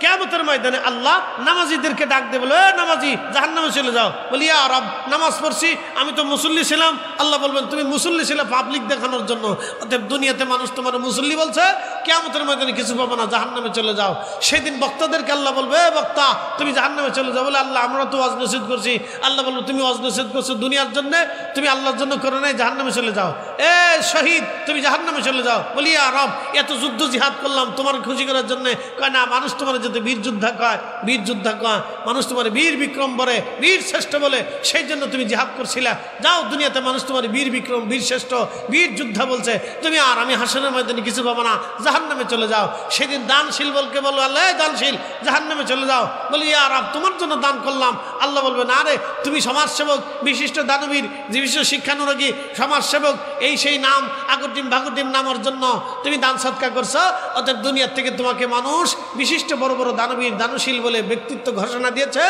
কিয়ামতের ময়দানে আল্লাহ নামাজিদেরকে ডাক দিয়ে বলে, নামাজি জাহান্নামে চলে যাও। বলি, ইয়া রব, নামাজ পড়ছি, আমি তো মুসল্লি ছিলাম। আল্লাহ বলবেন, তুমি মুসল্লি ছিলে পাবলিক দেখানোর জন্য, অতএব দুনিয়াতে মানুষ তোমার মুসল্লি বলছে, কিয়ামতের ময়দানে কিছু পাবো না, জাহান্নামে চলে যাও। সেদিন বক্তাদেরকে আল্লাহ বলবে, বক্তা তুমি জাহান্নামে চলে যাও। বলে, আল্লাহ, আমরা তো ওয়াজ নসিহত করছি। আল্লাহ বলবো, তুমি ওয়াজ নসিহত করছো দুনিয়ার জন্য, তুমি আল্লাহর জন্য করে নাই, জাহান্নামে চলে যাও। এ শহীদ, তুমি জাহান্নামে চলে যাও। বলি, ইয়া রব, এত যুদ্ধ জিহাদ করলাম তোমার খুশি করার জন্য। কয় না, মানুষ তোমার বীর যোদ্ধা কয়, মানুষ তোমার বীর বিক্রম বলে, বীর শ্রেষ্ঠ বলে, সেই জন্য তুমি জিহাদ করছিলা। যাও, দুনিয়াতে মানুষ তোমার বীর বিক্রম, বীর শ্রেষ্ঠ, বীর যোদ্ধা বলছে, তুমি আর আমি হাসনের ময়দানে কিছু পাবো না, জাহান্নামে চলে যাও। সেদিন দানশীল বলকে বলবো, আল্লাহ দানশীল, জাহান্নামে চলে যাও। বলি, ইয়া রব, তোমার জন্য দান করলাম। আল্লাহ বলবে, না রে, তুমি সমাজসেবক, বিশিষ্ট দানবীর, বিশিষ্ট শিক্ষানুরাগী সমাজসেবক, এই সেই নাম আগটিম ভাগটিম নামের জন্য তুমি দান সৎকার করছো। অতএব দুনিয়ার থেকে তোমাকে মানুষ বিশিষ্ট বড় বড় দানবীর, দানশীল বলে ব্যক্তিত্ব ঘোষণা দিয়েছে।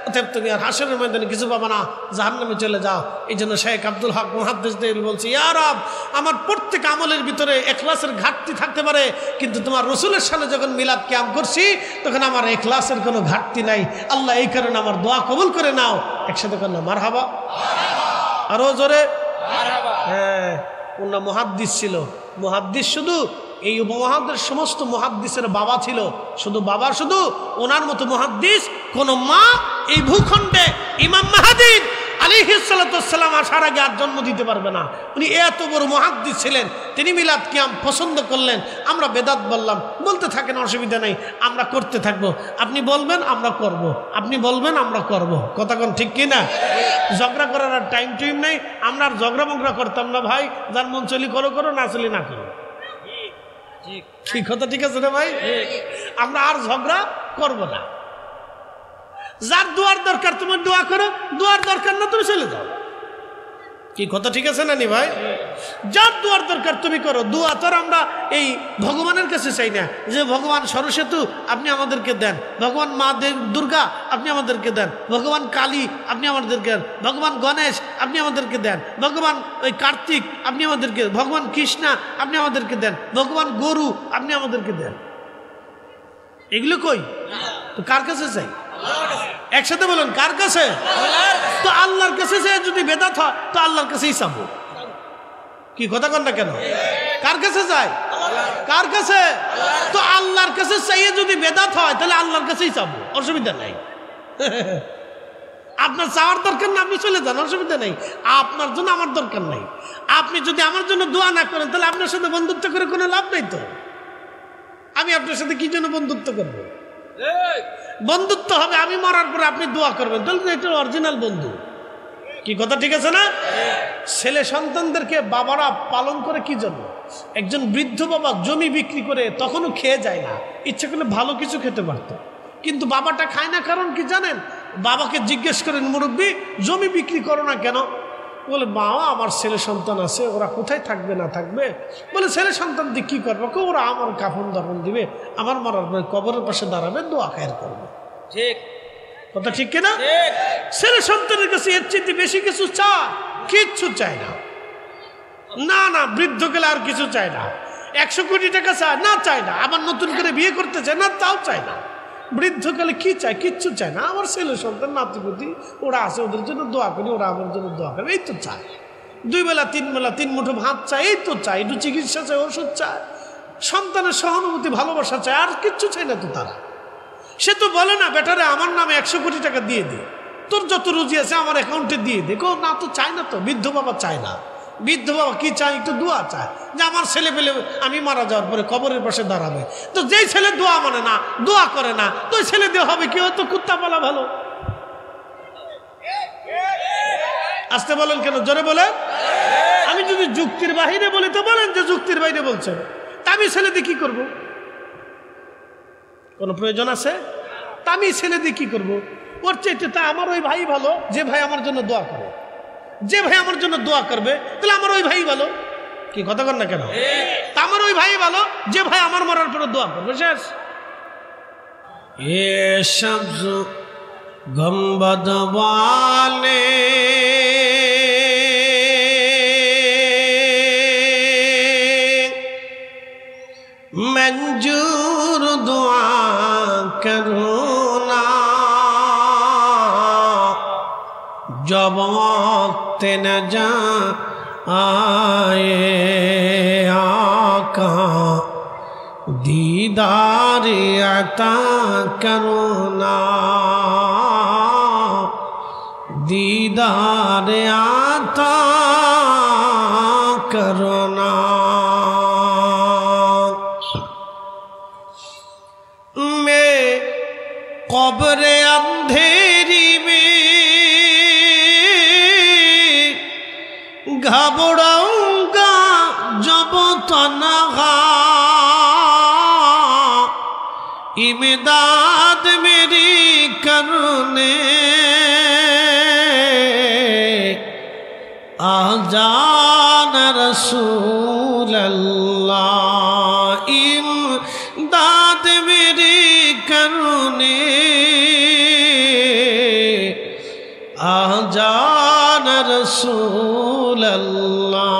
অতএব তুমি আর হাসরের ময়দানে কিছু পাবে না, জাহান্নামে চলে যাও। এই জন্য শেখ আব্দুল হক মুহাদ্দিস দেহলভী বলছি, ইয়া রব, আমার প্রত্যেক আমলের ভিতরে ইখলাসের ঘাটতি থাকতে পারে, কিন্তু তোমার রসুলের সাথে যখন মিলাদ কিয়াম করছি তখন আমার ইখলাসের কোনো ঘাটতি নাই। আল্লাহ, এই কারণে আমার দোয়া কবুল করে নাও। একসাথে কর না মারহাবা, আরো জোরে মারহাবা। হ্যাঁ, ওনা মুহাদ্দিস ছিল। মুহাদ্দিস শুধু এই উপমহাদের সমস্ত মুহাদ্দিসের বাবা ছিল, শুধু ওনার মতো মুহাদ্দিস কোন মা এই ভূখণ্ডে ইমাম মাহদীর আলাইহিস সালাতু ওয়াসসালাম আসার আগে আর জন্ম দিতে পারবে না। উনি এত বড় মুহাদ্দিস ছিলেন, তিনি মিলাদ কিয়াম পছন্দ করলেন। আমরা বেদাত বললাম, বলতে থাকেন, অসুবিধা নেই, আমরা করতে থাকবো। আপনি বলবেন আমরা করব, আপনি বলবেন আমরা করব। কথা কোন ঠিক কি না? ঝগড়া করার আর টাইম টুইম নেই। আমরা আর ঝগড়া মগড়া করতাম না ভাই, যার মন চলি করো করো, না চলি না করো। ঠিক কথা ঠিক আছে না ভাই? আমরা আর ঝগড়া করব না। যার দোয়ার দরকার তোমার দোয়া করো, দোয়ার দরকার না তুমি চলে যাও। কি কথা ঠিক আছে না নি ভাই? যার দোয়ার দরকার তুমি করো। দোয়া তো আমরা এই ভগবানের কাছে চাই না যে ভগবান সরস্বতী আপনি আমাদেরকে দেন, ভগবান মা দুর্গা আপনি আমাদেরকে দেন, ভগবান কালী আপনি আমাদেরকে দেন, ভগবান গণেশ আপনি আমাদেরকে দেন, ভগবান ওই কার্তিক আপনি আমাদেরকে, ভগবান কৃষ্ণা আপনি আমাদেরকে দেন, ভগবান গরু আপনি আমাদেরকে দেন। এগুলো কই? তো কার কাছে চাই? একসাথে বলেন, কার কাছে? তো আল্লাহর কাছে যদি বেদাত হয় তো আল্লাহর কাছেই চাবো। কি কথা কন না কেন? কার কাছে চাই? কার কাছে? তো আল্লাহর কাছে চাইয়ে যদি বেদাত হয় তাহলে আল্লাহর কাছেই চাবো, অসুবিধা নাই। আপনার চাওয়ার দরকার না, আপনি চলে যান, অসুবিধা নেই। আপনার জন্য আমার দরকার নাই। আপনি যদি আমার জন্য দোয়া না করেন তাহলে আপনার সাথে বন্ধুত্ব করে কোনো লাভ নেই। তো আমি আপনার সাথে কি জন্য বন্ধুত্ব করব? বন্ধুত্ব হবে আমি মরার পরে আপনি দোয়া করবেন, তাহলে এটা অরিজিনাল বন্ধু। কি কথা ঠিক আছে না? ছেলে সন্তানদেরকে বাবারা পালন করে কি জন্য? একজন বৃদ্ধ বাবা জমি বিক্রি করে তখনও খেয়ে যায় না, ইচ্ছা করলে ভালো কিছু খেতে পারত, কিন্তু বাবাটা খায় না। কারণ কি জানেন? বাবাকে জিজ্ঞেস করেন, মুরব্বী জমি বিক্রি করো না কেন? বলে মা আমার ছেলে সন্তান আছে, ওরা কোথায় থাকবে না থাকবে? বলে ছেলে সন্তান দিয়ে কি করবো? ওরা আমার কাফন দাফন দিবে, আমার মরার পরে কবরের পাশে দাঁড়াবে, দোয়া খায়ের করবে। ঠিক কথা ঠিক কিনা? ছেলে সন্তানের কাছে এর চেয়ে বেশি কিছু চায়? কিচ্ছু চায় না। না না, বৃদ্ধ গেলে আর কিছু চায় না। 100 কোটি টাকা চায় না, চায় না। আবার নতুন করে বিয়ে করতে চায় না, তাও চায় না। বৃদ্ধকালে কি চায়? কিচ্ছু চায় না। আমার ছেলে সন্তান নাতিপুতি ওরা আছে, ওদের জন্য দোয়া করি, ওরা আমার জন্য দোয়া করে, এই তো চায়। 2 বেলা 3 বেলা 3 মুঠো ভাত চায়, এই তো চায়। একটু চিকিৎসা চায়, ওষুধ চায়, সন্তানের সহানুভূতি ভালোবাসা চায়, আর কিচ্ছু চায় না। তো তারা সে তো বলে না বেটারে আমার নামে 100 কোটি টাকা দিয়ে দে, তোর যত রুজি আছে আমার অ্যাকাউন্টে দিয়ে দে। না, তো চায় না। তো বৃদ্ধ বাবা চায় না। বৃদ্ধ বাবা কি চায়? একটু দোয়া চায় যে আমার ছেলে পেলে আমি মারা যাওয়ার পরে কবরের পাশে দাঁড়াবে। তো যেই ছেলে দোয়া মানে না, দোয়া করে না, তো ওই ছেলে দিয়ে হবে কি? হয়তো কুত্তা পালা ভালো। আসতে বলেন কেন? জোরে বলে। আমি যদি যুক্তির বাহিরে বলি তো বলেন যে যুক্তির বাইরে বলছেন, তা আমি ছেলে দিয়ে কি করবো? কোনো প্রয়োজন আছে? তা আমি ছেলে দিয়ে কি করবো? ওর চাইতে তা আমার ওই ভাই ভালো যে ভাই আমার জন্য দোয়া করে। যে ভাই আমার জন্য দোয়া করবে তাহলে আমার ওই ভাই ভালো। কি কথা কর না কেন? তা আমার ওই ভাই ভালো যে ভাই আমার মরার পরে দোয়া করবে। শেষ। এ সবজ গম্বদ ওয়ালে मंजूर दुआ करो ना, जब वक्त न जा आए आका, दीदार अता करो ना, दीदार आता करो ना। कब्र अंधेरी में घबराऊंगा जब तन्हा, इमदाद मेरी करने आ जाना रसूल अल्लाह, इमदाद मेरी करने आजान रसूल अल्लाह।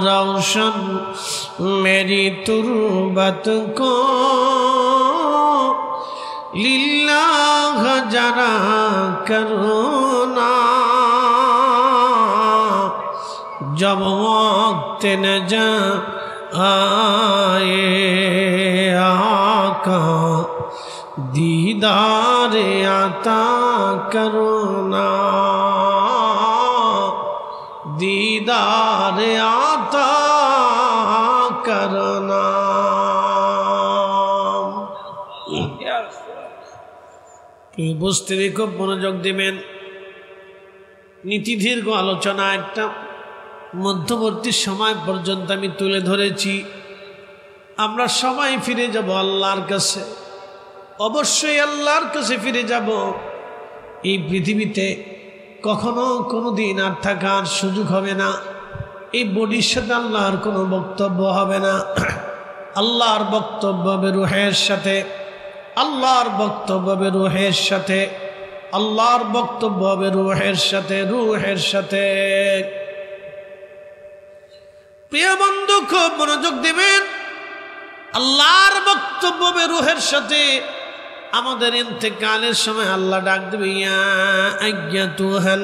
रोशन मेरी तुरबत को लिल्लाह जरा करो ना, जब वक्त न जा आए आका, दीदार आता करो ना। दीदार आता करना। বুঝতে খুব মনোযোগ দিবেন। নীতি দীর্ঘ আলোচনা একটা মধ্যবর্তী সময় পর্যন্ত আমি তুলে ধরেছি। আমরা সবাই ফিরে যাব আল্লাহর কাছে, অবশ্যই আল্লাহর কাছে ফিরে যাব। এই পৃথিবীতে কখনো কোনো দিন আর থাকার সুযোগ হবে না। এই বডির সাথে আল্লাহর কোনো বক্তব্য হবে না। আল্লাহর বক্তব্য হবে রূহের সাথে, আল্লাহর বক্তব্য হবে রূহের সাথে, আল্লাহর বক্তব্য হবে রূহের সাথে, রূহের সাথে। প্রিয় বন্ধু খুব মনোযোগ দিবেন। আল্লাহর বক্তব্য হবে রূহের সাথে। আমাদের ইন্তেকালের সময় আল্লাহ ডাক দেবে, ইয়া আইয়াতুহান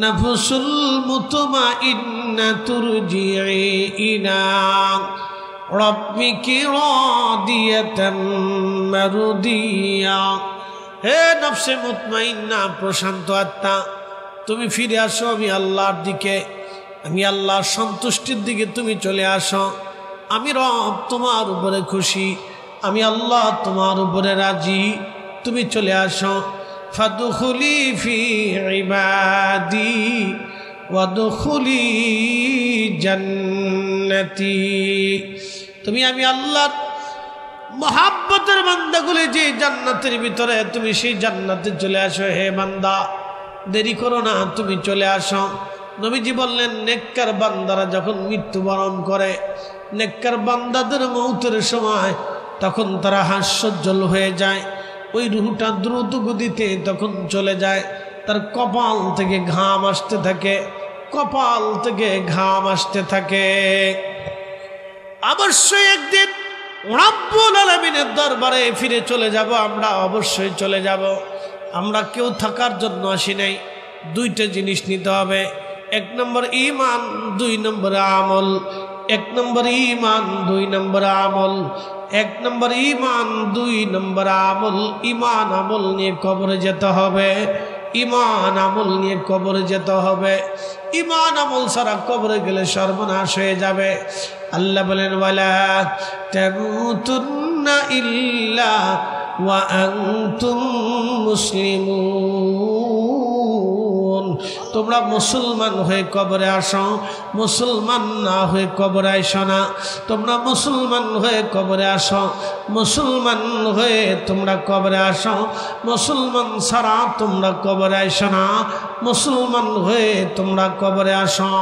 নাফসুল মুতমাইন্না তুরজিই ইলা রাব্বিকি রাদিয়াতাম মারদিয়া। হে নফসে মুতমাইন্না, প্রশান্ত আত্মা, তুমি ফিরে আসো আমি আল্লাহর দিকে, আমি আল্লাহর সন্তুষ্টির দিকে তুমি চলে আসো। আমি রব তোমার উপরে খুশি, আমি আল্লাহ তোমার উপরে রাজি, তুমি চলে আসো। ফাদখুলি ফি ইবাদি ওয়াদখুলি জান্নাতি। তুমি আমি আল্লাহর মহাব্বতের বান্দাগুলি যে জান্নাতের ভিতরে, তুমি সেই জান্নাতে চলে আসো। হে বান্দা, দেরি করো না, তুমি চলে আসো। নবীজি বললেন, নেককার বান্দারা যখন মৃত্যুবরণ করে, নেককার বান্দাদের মৌতের সময় তখন তারা হাস্যোজ্জ্বল হয়ে যায়। ওই রুহটা দ্রুত গতিতে তখন চলে যায়, তার কপাল থেকে ঘাম আসতে থাকে, কপাল থেকে ঘাম আসতে থাকে। অবশ্যই একদিন রব্বুল আলামিনের দরবারে ফিরে চলে যাব আমরা, অবশ্যই চলে যাব। আমরা কেউ থাকার জন্য আসি নাই। দুইটা জিনিস নিতে হবে, 1 নম্বর ঈমান, 2 নম্বর আমল। 1 নম্বর ঈমান, 2 নম্বর আমল। 1 নম্বর ঈমান, 2 নম্বর আমল। ঈমান আমল নিয়ে কবরে যেতে হবে, ঈমান আমল নিয়ে কবরে যেতে হবে। ঈমান আমল ছাড়া কবরে গেলে সর্বনাশ হয়ে যাবে। আল্লাহ বলেন, ওয়ালা তামুতুন্না ইল্লা ওয়া আনতুম মুসলিমুন। তোমরা মুসলমান হয়ে কবরে আসো, মুসলমান না হয়ে কবরে আইসো না। তোমরা মুসলমান হয়ে কবরে আসো, মুসলমান হয়ে তোমরা কবরে আসো। মুসলমান ছাড়া তোমরা কবরে আইসো না, মুসলমান হয়ে তোমরা কবরে আসো।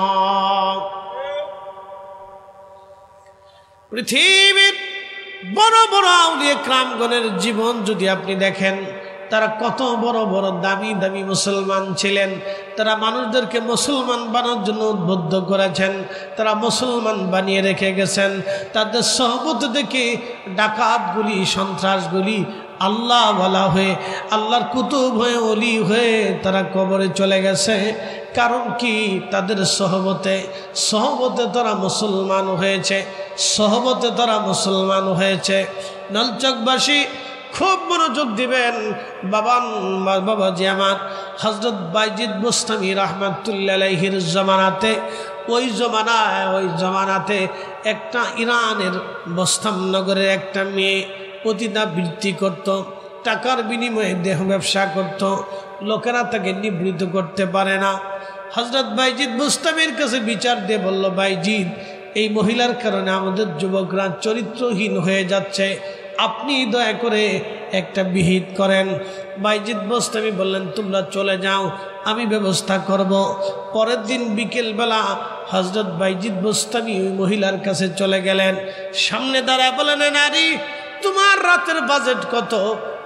পৃথিবীর বড় বড় আউলিয়া কেরামগণের জীবন যদি আপনি দেখেন, তারা কত বড় বড় দামি দামি মুসলমান ছিলেন। তারা মানুষদেরকে মুসলমান বানানোর জন্য উদ্বুদ্ধ করেছেন, তারা মুসলমান বানিয়ে রেখে গেছেন। তাদের সহবত দেখে ডাকাতগুলি, সন্ত্রাসগুলি আল্লাহ ওয়ালা হয়ে, আল্লাহর কুতুব হয়ে, ওলি হয়ে তারা কবরে চলে গেছে। কারণ কি? তাদের সহবতে তারা মুসলমান হয়েছে, সহবতে তারা মুসলমান হয়েছে। নলচকবাসী খুব মনোযোগ দিবেন। বাবাজি আমার হযরত বাইজিদ বুস্তামি রাহমাতুল্লাহ আলাইহির জমানাতে, ওই জমানাতে একটা ইরানের বোস্তাম নগরের একটা মেয়ে পতিতাবৃত্তি করত, টাকার বিনিময়ে দেহ ব্যবসা করত। লোকেরা তাকে নিবৃত্ত করতে পারে না। হযরত বাইজিদ বুস্তামির কাছে বিচার দিয়ে বলল, বাইজিদ, এই মহিলার কারণে আমাদের যুবকরা চরিত্রহীন হয়ে যাচ্ছে, আপনি দয়া করে একটা বিহিত করেন। বাইজিদ বুস্তামি বললেন, তোমরা চলে যাও, আমি ব্যবস্থা করব। পরের দিন বিকেলবেলা হযরত বাইজিদ বুস্তামি ওই মহিলার কাছে চলে গেলেন। সামনে দাঁড়ায় বলেন, নারী, তোমার রাতের বাজেট কত?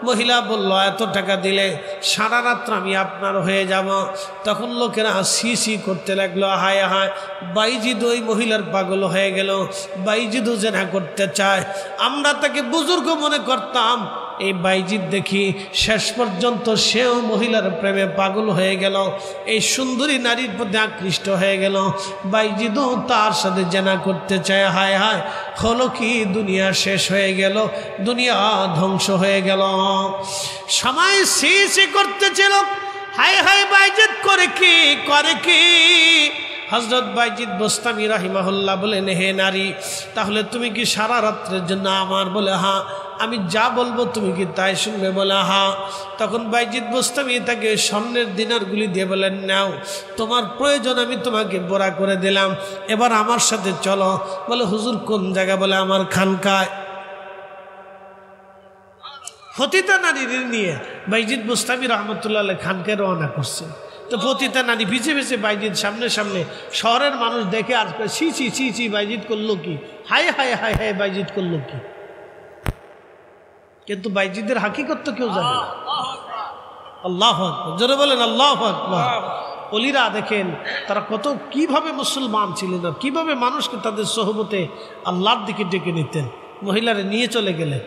মহিলা বলল, এত টাকা দিলে সারা রাত্র আমি আপনার হয়ে যাব। তখন লোকেরা সি করতে লাগলো, হায় হায়, বাইজিদ ওই মহিলার পাগল হয়ে গেল, বাইজিদও জেনা করতে চায়। আমরা তাকে বুজুর্গ মনে করতাম, এই বাইজিদ দেখি শেষ পর্যন্ত সেও মহিলার প্রেমে পাগল হয়ে গেল, এই সুন্দরী নারীর প্রতি আকৃষ্ট হয়ে গেল। বাইজিদও তার সাথে জেনা করতে চায়। হায় হায়, হলো কি? দুনিয়া শেষ হয়ে গেল, দুনিয়া ধ্বংস হয়ে গেল। সময় সি করতেছিল। হায় হায়, বাইজিদ করে কি? হযরত বাইজিদ বোস্তামি রাহিমাহুল্লাহ বলেন, হে নারী, তাহলে তুমি কি সারা রাত্রের জন্য আমার? বলে হ্যাঁ। আমি যা বলবো তুমি কি তাই শুনবে? বলে হ্যাঁ। তখন বাইজিদ বোস্তামি তাকে স্বর্ণের দিনারগুলি দিয়ে বলেন, নাও, তোমার প্রয়োজন আমি তোমাকে বড়া করে দিলাম, এবার আমার সাথে চলো। বলে হুজুর কোন জায়গা? বলে আমার খানকায়। পতিতা নারীর নিয়ে বাইজিদ বোস্তামি রহমতুল্লাহ খানকে রওনা করছে। তো পতিতা নারী পিছে পিছে বাইজিদ সামনে সামনে। শহরের মানুষ দেখে আর ছি ছি ছি ছি, বাইজিদ করলো কি, হায় হায় হায় হায়, বাইজিদ করলো কি। কিন্তু বাইজিদের হাকিকত তো কেউ জানে না। আল্লাহু আকবার, জোরে বলেন আল্লাহু আকবার। ওলিরা দেখেন তারা কত কিভাবে মুসলমান ছিলেন আর কিভাবে মানুষকে তাদের সোহবতে আল্লাহর দিকে ডেকে নিতেন। মহিলারা নিয়ে চলে গেলেন,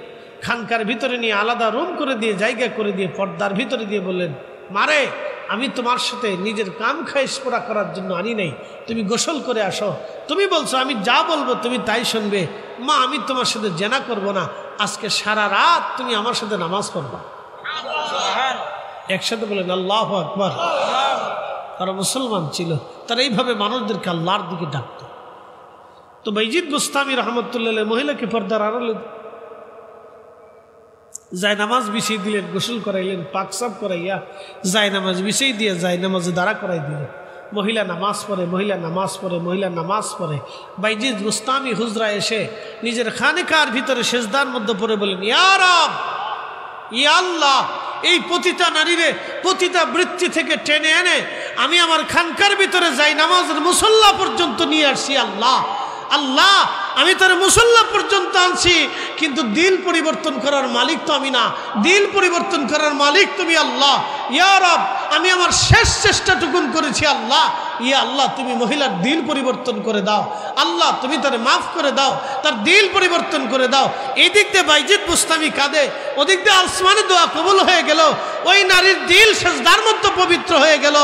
খানকার ভিতরে নিয়ে আলাদা রুম করে দিয়ে, জায়গা করে দিয়ে, পর্দার ভিতরে দিয়ে বললেন, মারে, আমি তোমার সাথে নিজের কাম খাইশ পুরা করার জন্য আনি নাই, তুমি গোসল করে আসো। তুমি বলছো আমি যা বলবো তুমি তাই শুনবে। মা, আমি তোমার সাথে জেনা করব না, আজকে সারা রাত তুমি আমার সাথে নামাজ পড়বা। একসাথে বলেন আল্লাহু আকবার। তারা মুসলমান ছিল, তারা এইভাবে মানুষদেরকে আল্লাহর দিকে ডাকত। তো বাইজিদ বোস্তামি রহমতুল্লাহ মহিলাকে পর্দার আড়ালে যায় নামাজ বিছিয়ে দিলেন, গোসল করাইলেন, পাকসাপ করাইয়া যায় নামাজ বিছিয়ে দিয়ে যায় নামাজে দাঁড়া করাই দিলেন। মহিলা নামাজ পড়ে, মহিলা নামাজ পড়ে, মহিলা নামাজ পড়ে। বাইজিদ বোস্তামি হুজরা এসে নিজের খানেকার ভিতরে সেজদার মধ্যে পড়ে বলেন, ইয়া রব, ইয়া আল্লাহ, এই পতিতা নারীরে পতিতা বৃত্তি থেকে টেনে এনে আমি আমার খানকার ভিতরে যাই নামাজের মুসল্লা পর্যন্ত নিয়ে আসছি। আল্লাহ, আল্লাহ, আমি তার মুসল্লা পর্যন্ত আনছি, কিন্তু দিল পরিবর্তন করার মালিক তো আমি না, দিল পরিবর্তন করার মালিক তুমি আল্লাহ। ইয়া রব, আমি আমার শেষ চেষ্টাটুকুন করেছি। আল্লাহ, ইয়া আল্লাহ, তুমি মহিলার দিল পরিবর্তন করে দাও। আল্লাহ, তুমি তার মাফ করে দাও, তার দিল পরিবর্তন করে দাও। এই দিক দিয়ে বাইজিদ বোস্তামি কাঁদে, ওদিক দিয়ে আসমানে দোয়া কবুল হয়ে গেল। ওই নারীর দিল সেজদার মধ্যে পবিত্র হয়ে গেল।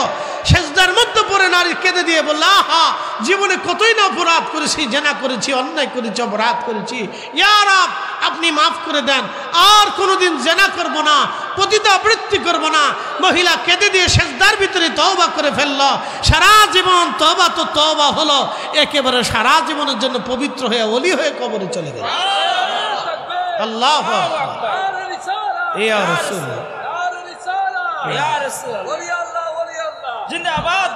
সেজদার মধ্যে পড়ে নারী কেঁদে দিয়ে বলল, আহা, জীবনে কতই না অপরাধ করেছি, জেনা করেছি, অন্যায় করেছি, অপরাধ করেছি। ইয়া রব, আপনি মাফ করে দেন, আর কোনোদিন জেনা করব না, পতিতা বৃত্তি করব না। মহিলা কেঁদে দিয়ে সেজদার ভিতরে তওবা করে ফেলল। সারা জীবন তওবা তো তওবা হলো, একেবারে সারা জীবনের জন্য পবিত্র হয়ে ওলি হয়ে কবরে চলে গেল। আল্লাহু আকবার। ইয়া রাসূল, জিন্দাবাদ।